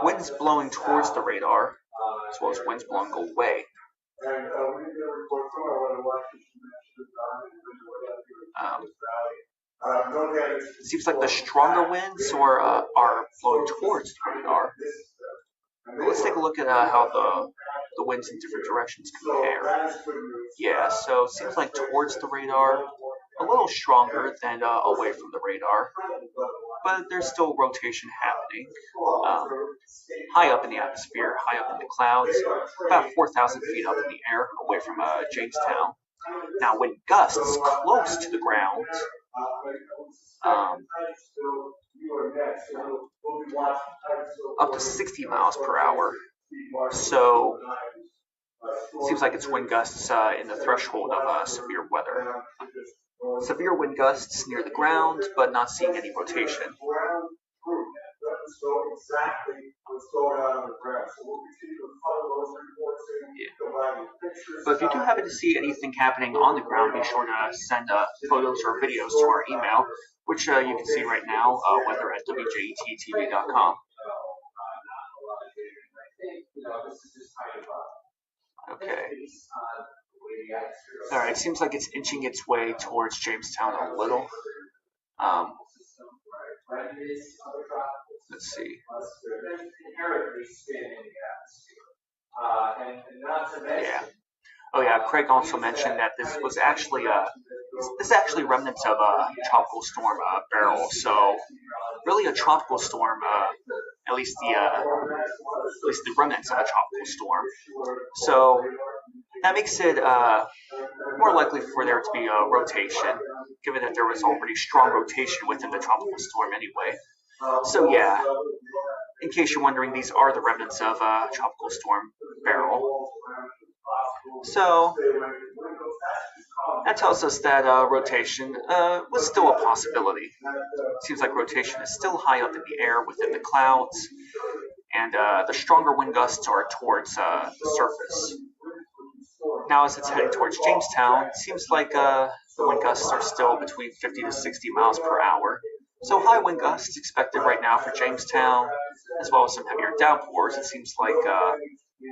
winds blowing towards the radar, as well as winds blowing away. It seems like the stronger winds are blowing towards the radar. But let's take a look at how the winds in different directions compare. Yeah, so it seems like towards the radar, a little stronger than away from the radar, but there's still rotation happening. High up in the atmosphere, high up in the clouds, about 4,000 feet up in the air, away from Jamestown. Now, wind gusts close to the ground, up to 60 miles per hour. So it seems like it's wind gusts in the threshold of severe weather. Severe wind gusts near the ground, but not seeing any rotation. Yeah. But if you do happen to see anything happening on the ground, be sure to send photos or videos to our email, which you can see right now, weather@wjettv.com. Okay. All right. Seems like it's inching its way towards Jamestown a little. Let's see. Yeah. Oh yeah. Craig also mentioned that this was actually remnants of a tropical storm Beryl. So really a tropical storm. At least the remnants of a tropical storm. So that makes it more likely for there to be a rotation, given that there was already strong rotation within the tropical storm anyway. So yeah, in case you're wondering, these are the remnants of Tropical Storm Beryl. So that tells us that rotation was still a possibility. Seems like rotation is still high up in the air within the clouds, and the stronger wind gusts are towards the surface. Now as it's heading towards Jamestown, it seems like the wind gusts are still between 50 to 60 miles per hour. So high wind gusts expected right now for Jamestown, as well as some heavier downpours. It seems like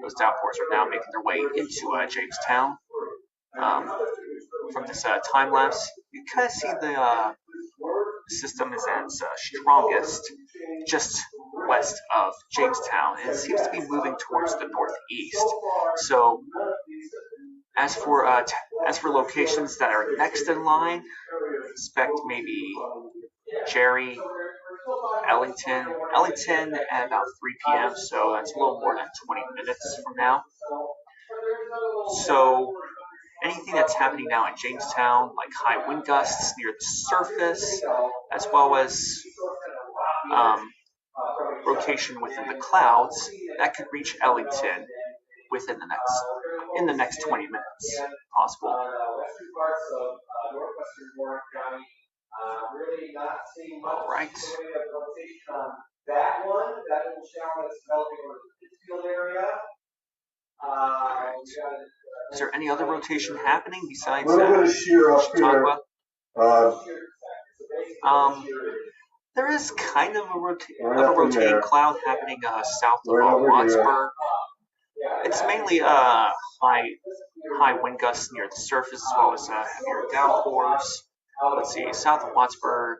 those downpours are now making their way into Jamestown. From this time lapse, you kind of see the system is at its strongest just west of Jamestown, and it seems to be moving towards the northeast. So as for locations that are next in line, expect maybe Jerry, Ellington at about 3 p.m. So that's a little more than 20 minutes from now. So anything that's happening now in Jamestown, like high wind gusts near the surface, as well as rotation within the clouds, that could reach Ellington within the next 20 minutes, possible. All right. That one, that little shower that's developing over the Pittsfield area. Is there any other rotation happening besides a little bit of shear up here. There is kind of a rotating cloud happening south of Wattsburg. It's mainly high wind gusts near the surface, as well as heavier downpours. Let's see, south of Wattsburg,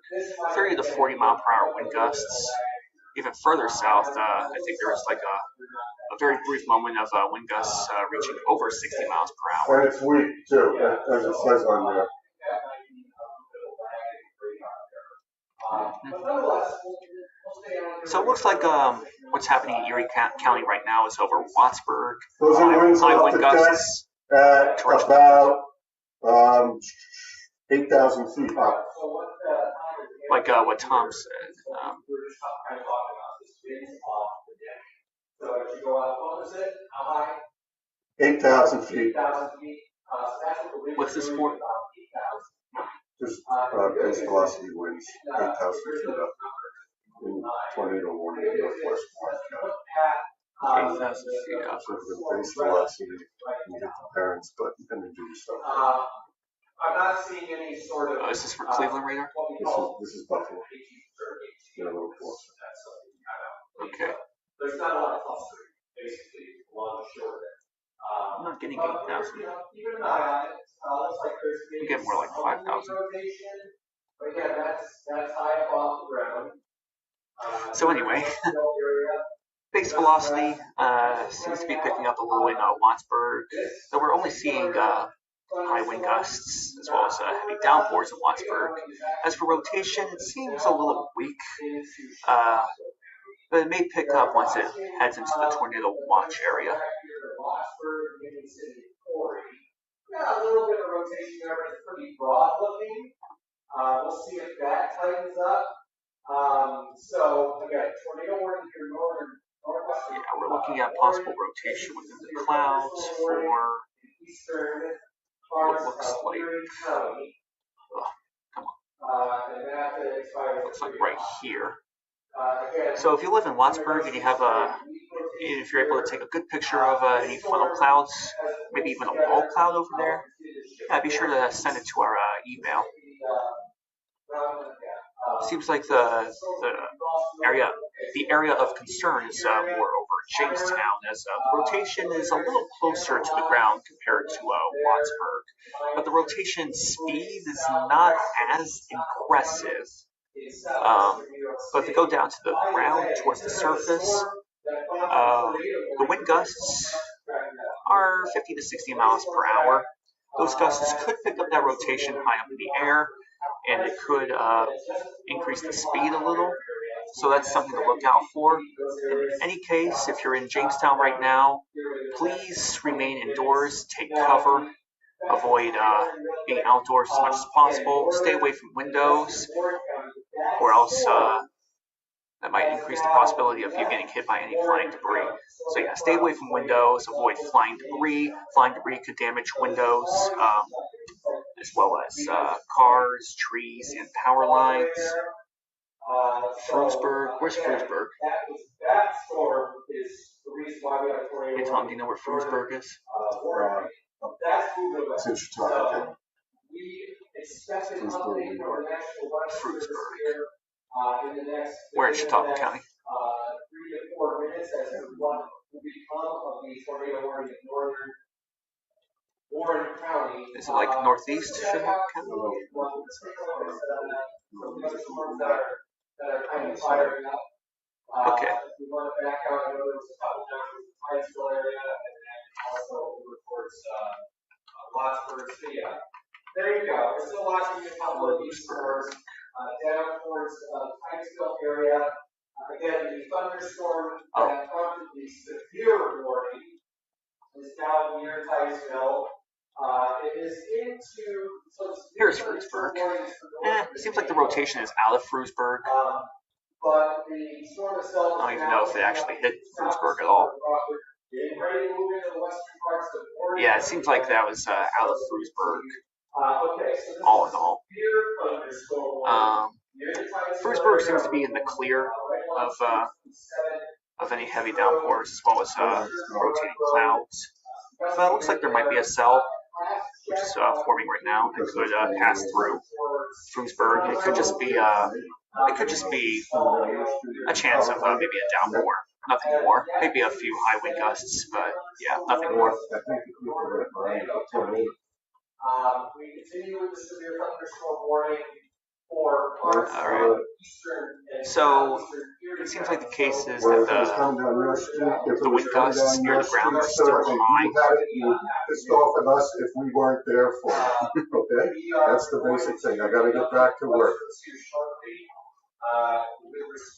30 to 40 mile per hour wind gusts. Even further south, I think there was like a very brief moment of wind gusts reaching over 60 miles per hour. And it's weak too, as it says on there. So it looks like what's happening in Erie County right now is over Wattsburg. Those are winds high off wind the gusts at about 8,000 feet up. Like what Tom said. So if you go out opposite, how high? 8,000 feet. 8,000 feet. What's this for? Just base velocity winds, 8,000 feet up. In tornado warning in northwest Warren County. 8,000 feet up. So the base velocity, you get the parents, but then you do stuff. I'm not seeing any sort of. Is this for Cleveland radar? This is Buffalo. They're a little closer. Okay. There's not a lot of clustering, basically, along the shore there. I'm not getting 8,000. Keep an eye on it. Looks like there's You get more like 5,000. But again, that's high up off the ground. So anyway, base velocity seems to be picking up a little in Wattsburg, though we're only seeing high wind gusts as well as heavy downpours in Wattsburg. As for rotation, it seems a little weak, but it may pick up once it heads into the tornado watch area. Yeah, a little bit of rotation there, but it's pretty broad looking. We'll see if that tightens up. So again, tornado warning here northwestern. Yeah, we're looking at possible rotation within the clouds for eastern what looks like, looks like right here. So if you live in Wattsburg and you have if you're able to take a good picture of any funnel clouds, maybe even a wall cloud over there, yeah, be sure to send it to our email. Seems like the area of concern is more over Jamestown, as the rotation is a little closer to the ground compared to Wattsburg, but the rotation speed is not as impressive. But if you go down to the ground towards the surface, the wind gusts are 50 to 60 miles per hour. Those gusts could pick up that rotation high up in the air, and it could increase the speed a little. So that's something to look out for. In any case, if you're in Jamestown right now, please remain indoors, take cover, avoid being outdoors as much as possible, stay away from windows, or else That might increase the possibility of you getting hit by any flying debris. So yeah, stay away from windows, avoid flying debris. Flying debris could damage windows, as well as cars, trees, and power lines. Frewsburg, where's Frewsburg? That storm is the reason why we have a tornado. Hey Tom, do you know where Frewsburg is? It's in Chautauqua. We expect an update from the National Weather Service here in the next. Where in Chautauqua County? 3 to 4 minutes as to what will become of the tornado warning in northern Warren County. Is it like northeast Chautauqua County? That are kind of firing up. Okay. We want to back out. I know there was a couple down in the Titusville area and then also over towards Wattsburg. So yeah, there you go. We're still watching a couple of these stores down towards the Titusville area. Again, the thunderstorm that prompted the severe warning is down near Titusville. It is into. So here's Frewsburg. It seems like the rotation is out of Frewsburg. But the storm itself. I don't even know if it actually hit Frewsburg at all. Yeah, it seems like that was out of Frewsburg. All in all. Frewsburg seems to be in the clear of any heavy downpours, as well as rotating clouds. But it looks like there might be a cell, which is forming right now, that could pass through Frewsburg. It could just be a chance of maybe a downpour, nothing more. Maybe a few high wind gusts, but yeah, nothing more. We continue with the severe thunderstorm warning for parts of eastern. So it seems like the case is that the wind gusts near the ground are still high. Pissed off at us if we weren't there for it. Okay? That's the basic thing. I gotta get back to work.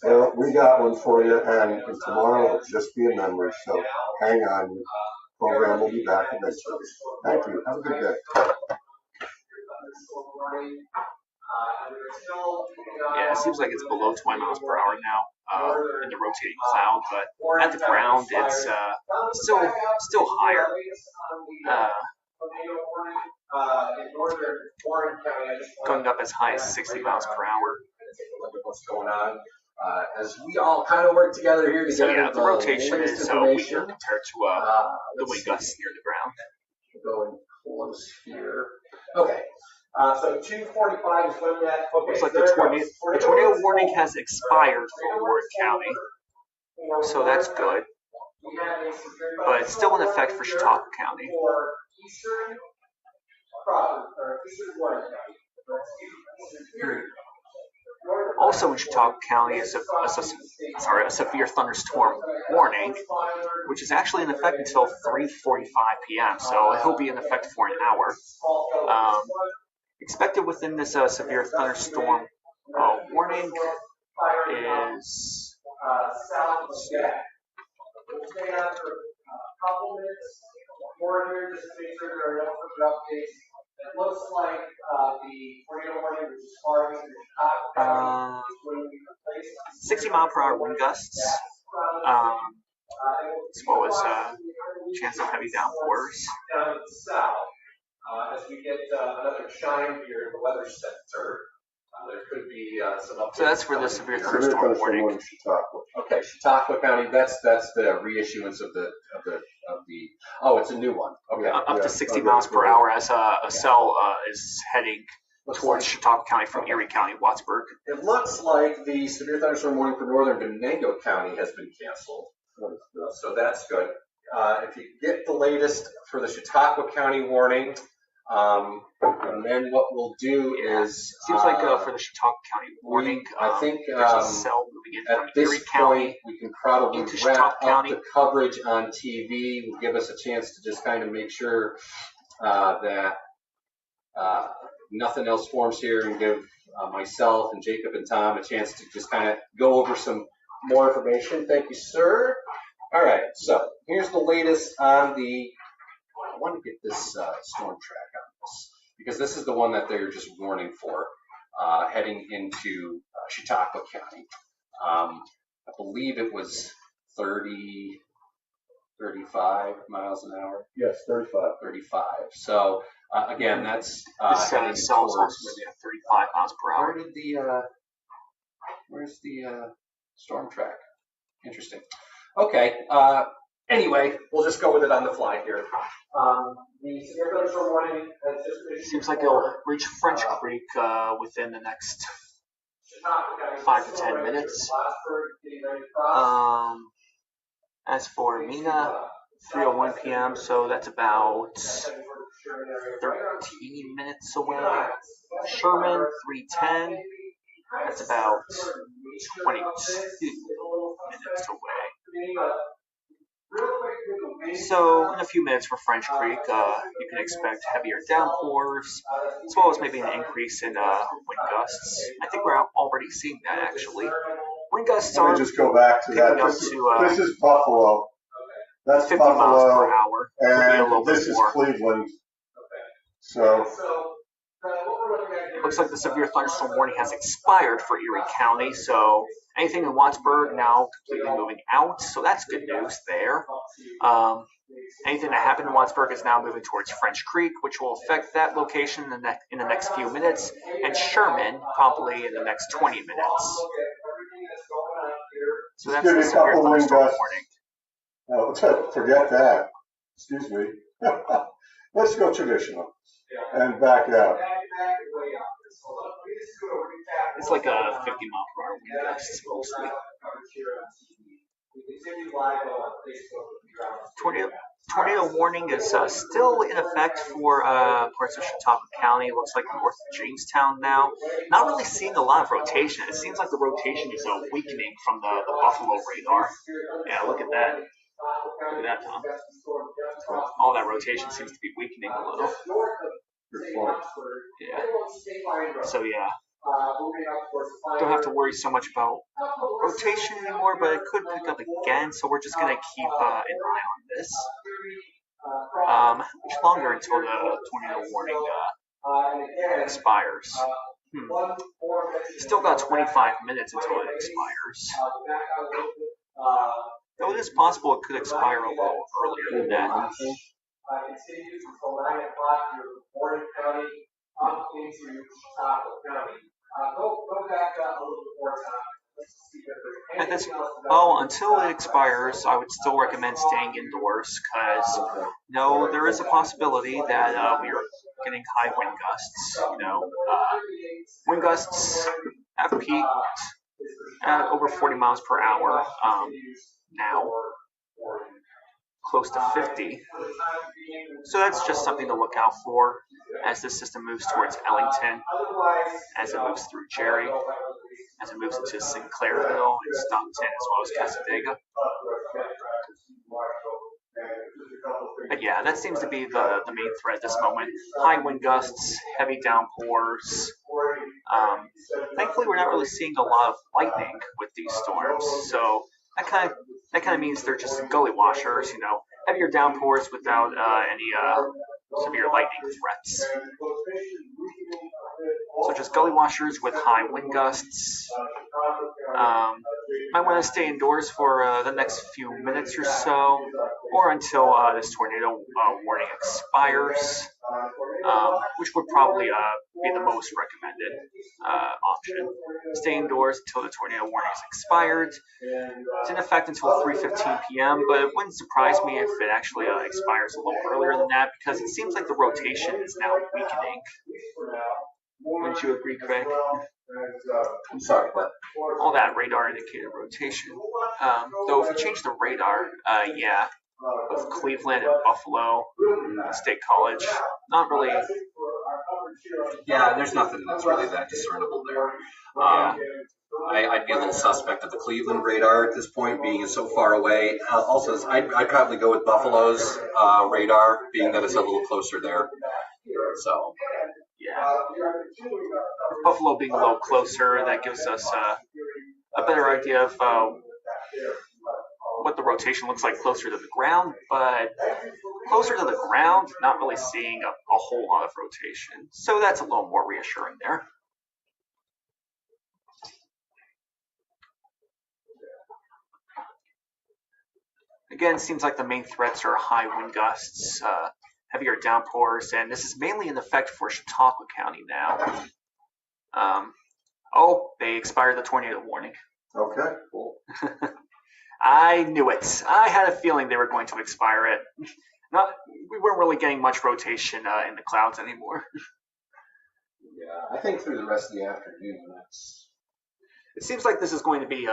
Well, we got one for you, and tomorrow will just be a memory, so hang on. The program will be back eventually. Thank you. Have a good day. Yeah, it seems like it's below 20 miles per hour now in the rotating cloud, but at the ground it's still higher. Going up as high as 60 miles per hour. Look at what's going on as we all kind of work together here to So get yeah, the rotation is weaker compared to the wind gusts near the ground. Going close here. Okay. So 2:45 is when that. Okay. Looks like the tornado warning has expired for Warren County, so that's good. But it's still in effect for Chautauqua County. For eastern Warren County. Also in Chautauqua County is a severe thunderstorm warning, which is actually in effect until 3:45 p.m. So it will be in effect for an hour. Expected within this severe thunderstorm warning is. We'll stay on for a couple minutes more here just to make sure there are no further updates. It looks like the tornado warning, which is far east of Chicago, is going to be replaced. 60 mile per hour wind gusts, as well as chance of heavy downpours. Down in the south, as we get another chime here in the weather center, there could be some updates. So that's for the severe thunderstorm warning. Okay, Chautauqua County. That's the reissuance of the. Oh, it's a new one. Okay. Up to 60 miles per hour as a cell is heading towards Chautauqua County from Erie County, Wattsburg. It looks like the severe thunderstorm warning for northern Venango County has been canceled. So that's good. If you get the latest for the Chautauqua County warning, and then what we'll do is seems like for the Chautauqua County warning, I think there's a cell moving in from at this Erie County point we can probably into wrap Chautauqua up County. the coverage on TV. Will give us a chance to just kind of make sure that nothing else forms here, and give myself and Jacob and Tom a chance to just kind of go over some more information. Thank you, sir. All right, so here's the latest on the. I want to get this storm track on this because this is the one that they're just warning for heading into Chautauqua County. I believe it was 30, 35 miles an hour. Yes, 35. 35. So again, that's This heading cell's towards. also maybe at 35 miles per hour. Where did the where's the storm track? Interesting. Okay. Anyway, we'll just go with it on the fly here. The severe thunderstorm warning has just been issued. Seems like it'll reach French Creek within the next 5 to 10 minutes. As for Mina, 3:01 p.m., so that's about 13 minutes away. Sherman, 3:10, that's about 22 minutes away. So in a few minutes for French Creek, you can expect heavier downpours, as well as maybe an increase in wind gusts. I think we're already seeing that actually. Wind gusts Let are me just go back to that. picking up This is Buffalo. That's 50 miles per Buffalo, hour. Could be a little and this bit is more. Cleveland. So It looks like the severe thunderstorm warning has expired for Erie County, so anything in Wattsburg now completely moving out, so that's good news there. Anything that happened in Wattsburg is now moving towards French Creek, which will affect that location in the next few minutes, and Sherman probably in the next 20 minutes. So that's the severe thunderstorm warning. oh, forget that. Excuse me. Let's go traditional and back out. It's like a 50 mile per hour wind gust mostly. Tornado warning is still in effect for parts of Chautauqua County. It looks like north of Jamestown now. Not really seeing a lot of rotation. It seems like the rotation is weakening from the Buffalo radar. Yeah, look at that. Look at that, Tom. All that rotation seems to be weakening a little. Yeah. So yeah. Don't have to worry so much about rotation anymore, but it could pick up again, so we're just going to keep an eye on this. Much longer until the tornado warning expires. Still got 25 minutes until it expires. Though it is possible it could expire a little earlier than that. Continues until 9 o'clock here in Warren County up into Chautauqua County. Go back a little bit more time. Let's see if there's until it expires, I would still recommend staying indoors because there is a possibility that we are getting high wind gusts. Wind gusts have peaked at over 40 miles per hour now. Close to 50. So that's just something to look out for as this system moves towards Ellington, as it moves through Jerry, as it moves into Sinclairville and Stockton, as well as Casadega. But yeah, that seems to be the main threat at this moment. High wind gusts, heavy downpours. Thankfully, we're not really seeing a lot of lightning with these storms, so that kind of means they're just gully washers, heavier downpours without any severe lightning threats. So just gully washers with high wind gusts. Might want to stay indoors for the next few minutes or so, or until this tornado warning expires, which would probably be the most recommended option. Stay indoors until the tornado warning is expired. It's in effect until 3:15 p.m., but it wouldn't surprise me if it actually expires a little earlier than that, because it seems like the rotation is now weakening. Wouldn't you agree, Craig? I'm sorry, but all that radar indicated rotation. Though if you change the radar, with Cleveland and Buffalo, State College, not really. Yeah, there's nothing that's really that discernible there. I'd be a little suspect of the Cleveland radar at this point, being so far away. Also, I'd probably go with Buffalo's radar, being that it's a little closer there. So, yeah. With Buffalo being a little closer, that gives us a better idea of what the rotation looks like closer to the ground, but closer to the ground, not really seeing a whole lot of rotation. So that's a little more reassuring there. Again, it seems like the main threats are high wind gusts, heavier downpours, and this is mainly in effect for Chautauqua County now. Oh, they expired the tornado warning. Okay, cool. I knew it. I had a feeling they were going to expire it. We weren't really getting much rotation in the clouds anymore. Yeah, I think through the rest of the afternoon, It seems like this is going to be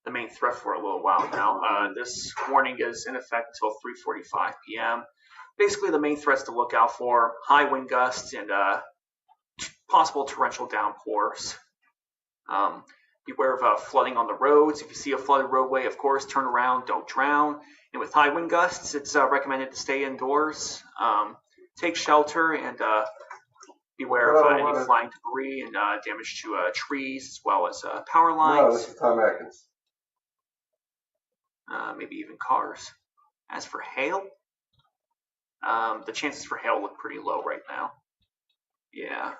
the main threat for a little while now. This warning is in effect until 3:45 p.m. Basically, the main threats to look out for: high wind gusts and possible torrential downpours. Beware of flooding on the roads. If you see a flooded roadway, of course, turn around, don't drown. And with high wind gusts, it's recommended to stay indoors, take shelter, and beware of any flying debris and damage to trees, as well as power lines. No, this is Tom Atkins. Maybe even cars. As for hail, the chances for hail look pretty low right now. Yeah.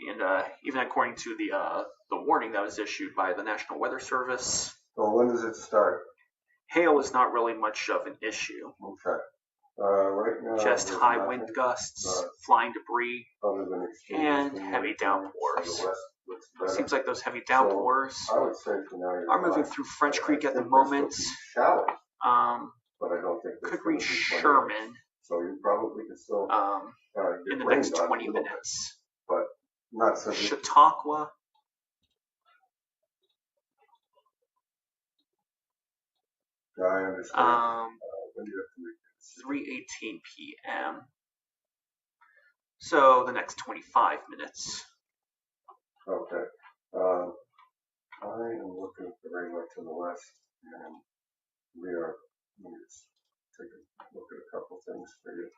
And even according to the warning that was issued by the National Weather Service, Well, when does it start? hail is not really much of an issue. Okay. Right now, Just there's high nothing wind gusts, flying debris, other than extreme and extreme heavy wind downpours. to the west looks better. Seems like those heavy downpours I would say for now you're are moving fine. through French I Creek at the think there'll moment. still be showers, but I don't think there's Could gonna reach be plenty. Sherman So you probably can still in get the rained next on a 20 little bit, minutes. but not so. Chautauqua, I understand. When do you have to make this? 3:18 p.m. So the next 25 minutes. Okay. I am looking at the rain to the west, and let me just take a look at a couple things for you.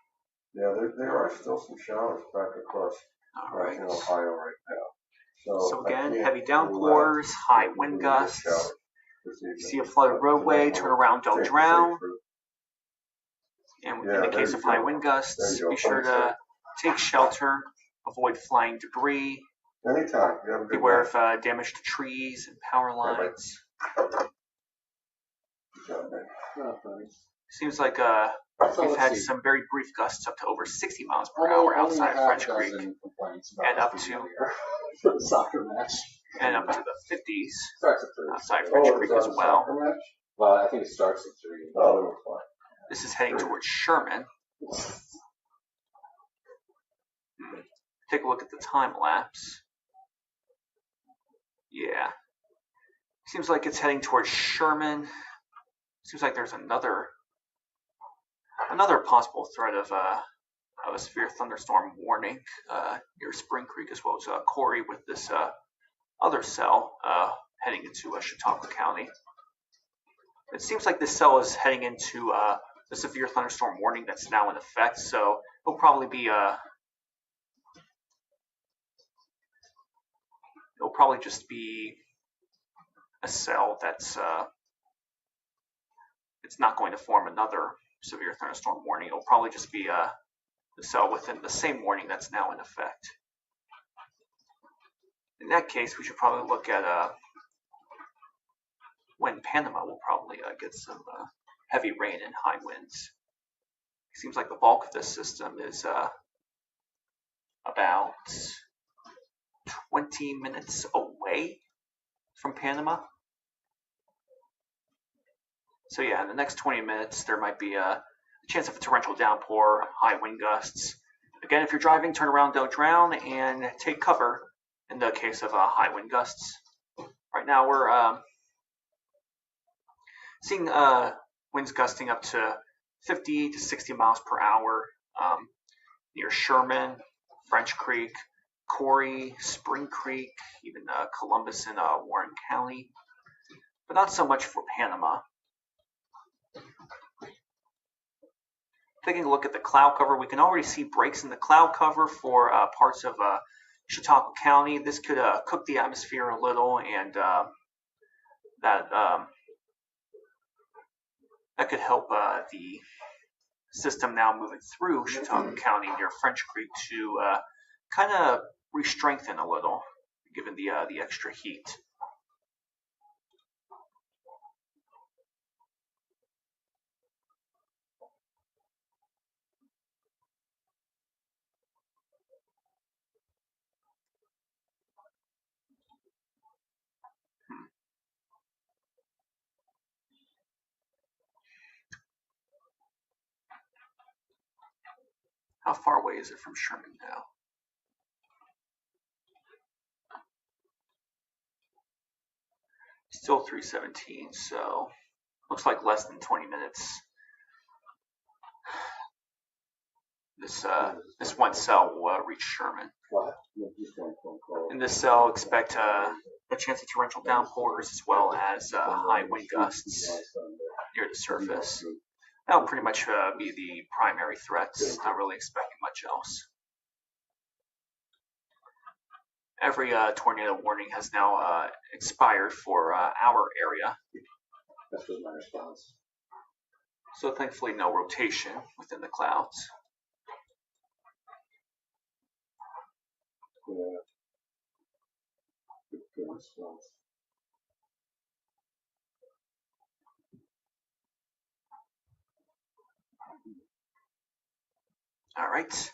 Yeah, there are still some showers back across All right. in Ohio right now. So I again, can't heavy rule downpours, out high that wind we will get gusts. showers this evening. See a flooded roadway, turn around, don't drown. And in the case of high wind gusts, be sure to take shelter, avoid flying debris, Anytime. You have a good beware night. of damage to trees and power lines. Good job, man. Oh, thanks. Seems like So we've let's had see. some very brief gusts up to over 60 miles per hour outside French Creek, and up to for the soccer match. and up to the 50s Starts at 3. outside French Oh, Creek it's as on well. soccer match? Well, I think it starts at 3. Oh, they were fine. This is heading towards Sherman. Take a look at the time lapse. Yeah. Seems like it's heading towards Sherman. Seems like there's another possible threat of a severe thunderstorm warning near Spring Creek, as well as Corey, with this other cell heading into Chautauqua County. It seems like this cell is heading into the severe thunderstorm warning that's now in effect, so it'll probably be just be a cell that's it's not going to form another severe thunderstorm warning. It'll probably just be the cell within the same warning that's now in effect. In that case, we should probably look at when Panama will probably get some heavy rain and high winds. It seems like the bulk of this system is about 20 minutes away from Panama. So yeah, in the next 20 minutes, there might be a chance of a torrential downpour, high wind gusts. Again, if you're driving, turn around, don't drown, and take cover in the case of high wind gusts. Right now, we're seeing winds gusting up to 50 to 60 miles per hour near Sherman, French Creek, Corey, Spring Creek, even Columbus and Warren County, but not so much for Panama. Taking a look at the cloud cover, we can already see breaks in the cloud cover for parts of Chautauqua County. This could cook the atmosphere a little, and that could help the system now moving through Chautauqua County near French Creek to kind of re-strengthen a little, given the extra heat. How far away is it from Sherman now? Still 317, so looks like less than 20 minutes. This one cell will reach Sherman. In this cell, expect a chance of torrential downpours as well as high wind gusts near the surface. That will pretty much be the primary threats. Not really expecting much else. Every tornado warning has now expired for our area. That was my response. So thankfully no rotation within the clouds. Yeah. Good response. All right.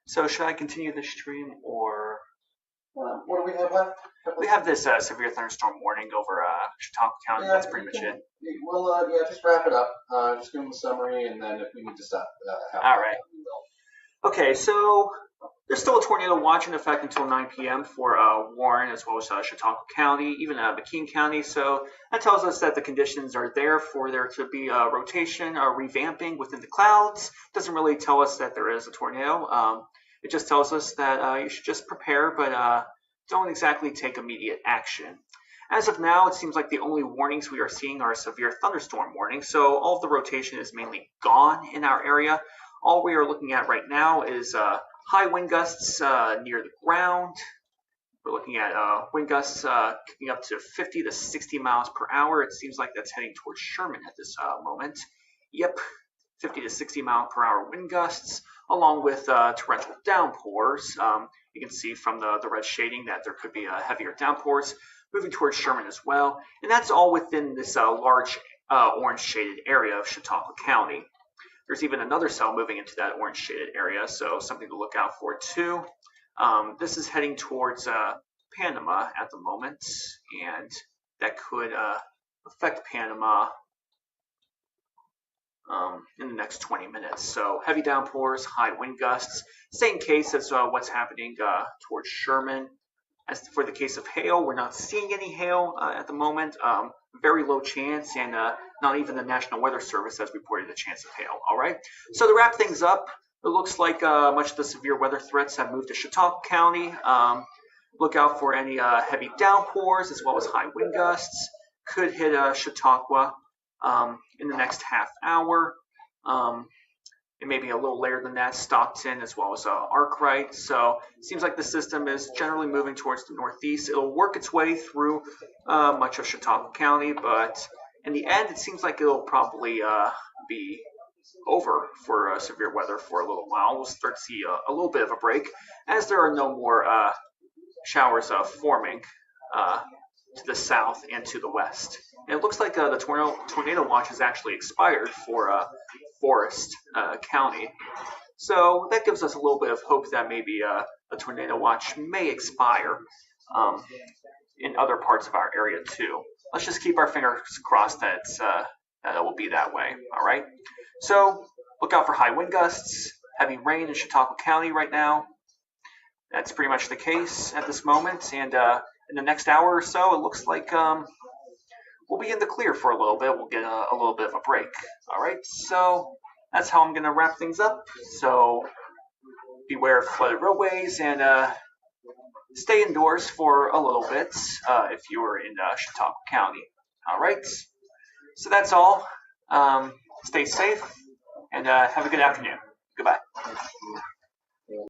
So should I continue this stream or? What do we have left? We have this severe thunderstorm warning over Chautauqua County. That's pretty much it. Well, yeah, just wrap it up. Just give them a summary, and then if we need to stop. All right. Okay, so there's still a tornado watch in effect until 9 p.m. for Warren as well as Chautauqua County, even McKean County. So that tells us that the conditions are there for there to be a rotation or revamping within the clouds. Doesn't really tell us that there is a tornado. It just tells us that you should just prepare, but don't exactly take immediate action. As of now, it seems like the only warnings we are seeing are severe thunderstorm warnings. So all of the rotation is mainly gone in our area. All we are looking at right now is high wind gusts near the ground. We're looking at wind gusts kicking up to 50 to 60 miles per hour. It seems like that's heading towards Sherman at this moment. Yep, 50 to 60 mile per hour wind gusts, along with torrential downpours. You can see from the red shading that there could be heavier downpours moving towards Sherman as well. And that's all within this large orange shaded area of Chautauqua County. There's even another cell moving into that orange shaded area, so something to look out for too. This is heading towards Panama at the moment, and that could affect Panama in the next 20 minutes. So heavy downpours, high wind gusts, same case as what's happening towards Sherman. As for the case of hail, we're not seeing any hail at the moment. Very low chance, and not even the National Weather Service has reported a chance of hail. All right. So to wrap things up, it looks like much of the severe weather threats have moved to Chautauqua County. Look out for any heavy downpours as well as high wind gusts. Could hit Chautauqua in the next half hour. And maybe a little later than that, Stockton as well as Arkwright. So it seems like the system is generally moving towards the northeast. It'll work its way through much of Chautauqua County, but in the end, it seems like it'll probably be over for severe weather for a little while. We'll start to see a little bit of a break as there are no more showers forming to the south and to the west. And it looks like the tornado watch has actually expired for Forest County. So that gives us a little bit of hope that maybe a tornado watch may expire in other parts of our area too. Let's just keep our fingers crossed that it will be that way. All right. So look out for high wind gusts, heavy rain in Chautauqua County right now. That's pretty much the case at this moment. And in the next hour or so, it looks like we'll be in the clear for a little bit. We'll get a little bit of a break. All right. So that's how I'm going to wrap things up. So beware of flooded roadways and stay indoors for a little bit if you're in Chautauqua County. All right. So that's all. Stay safe and have a good afternoon. Goodbye.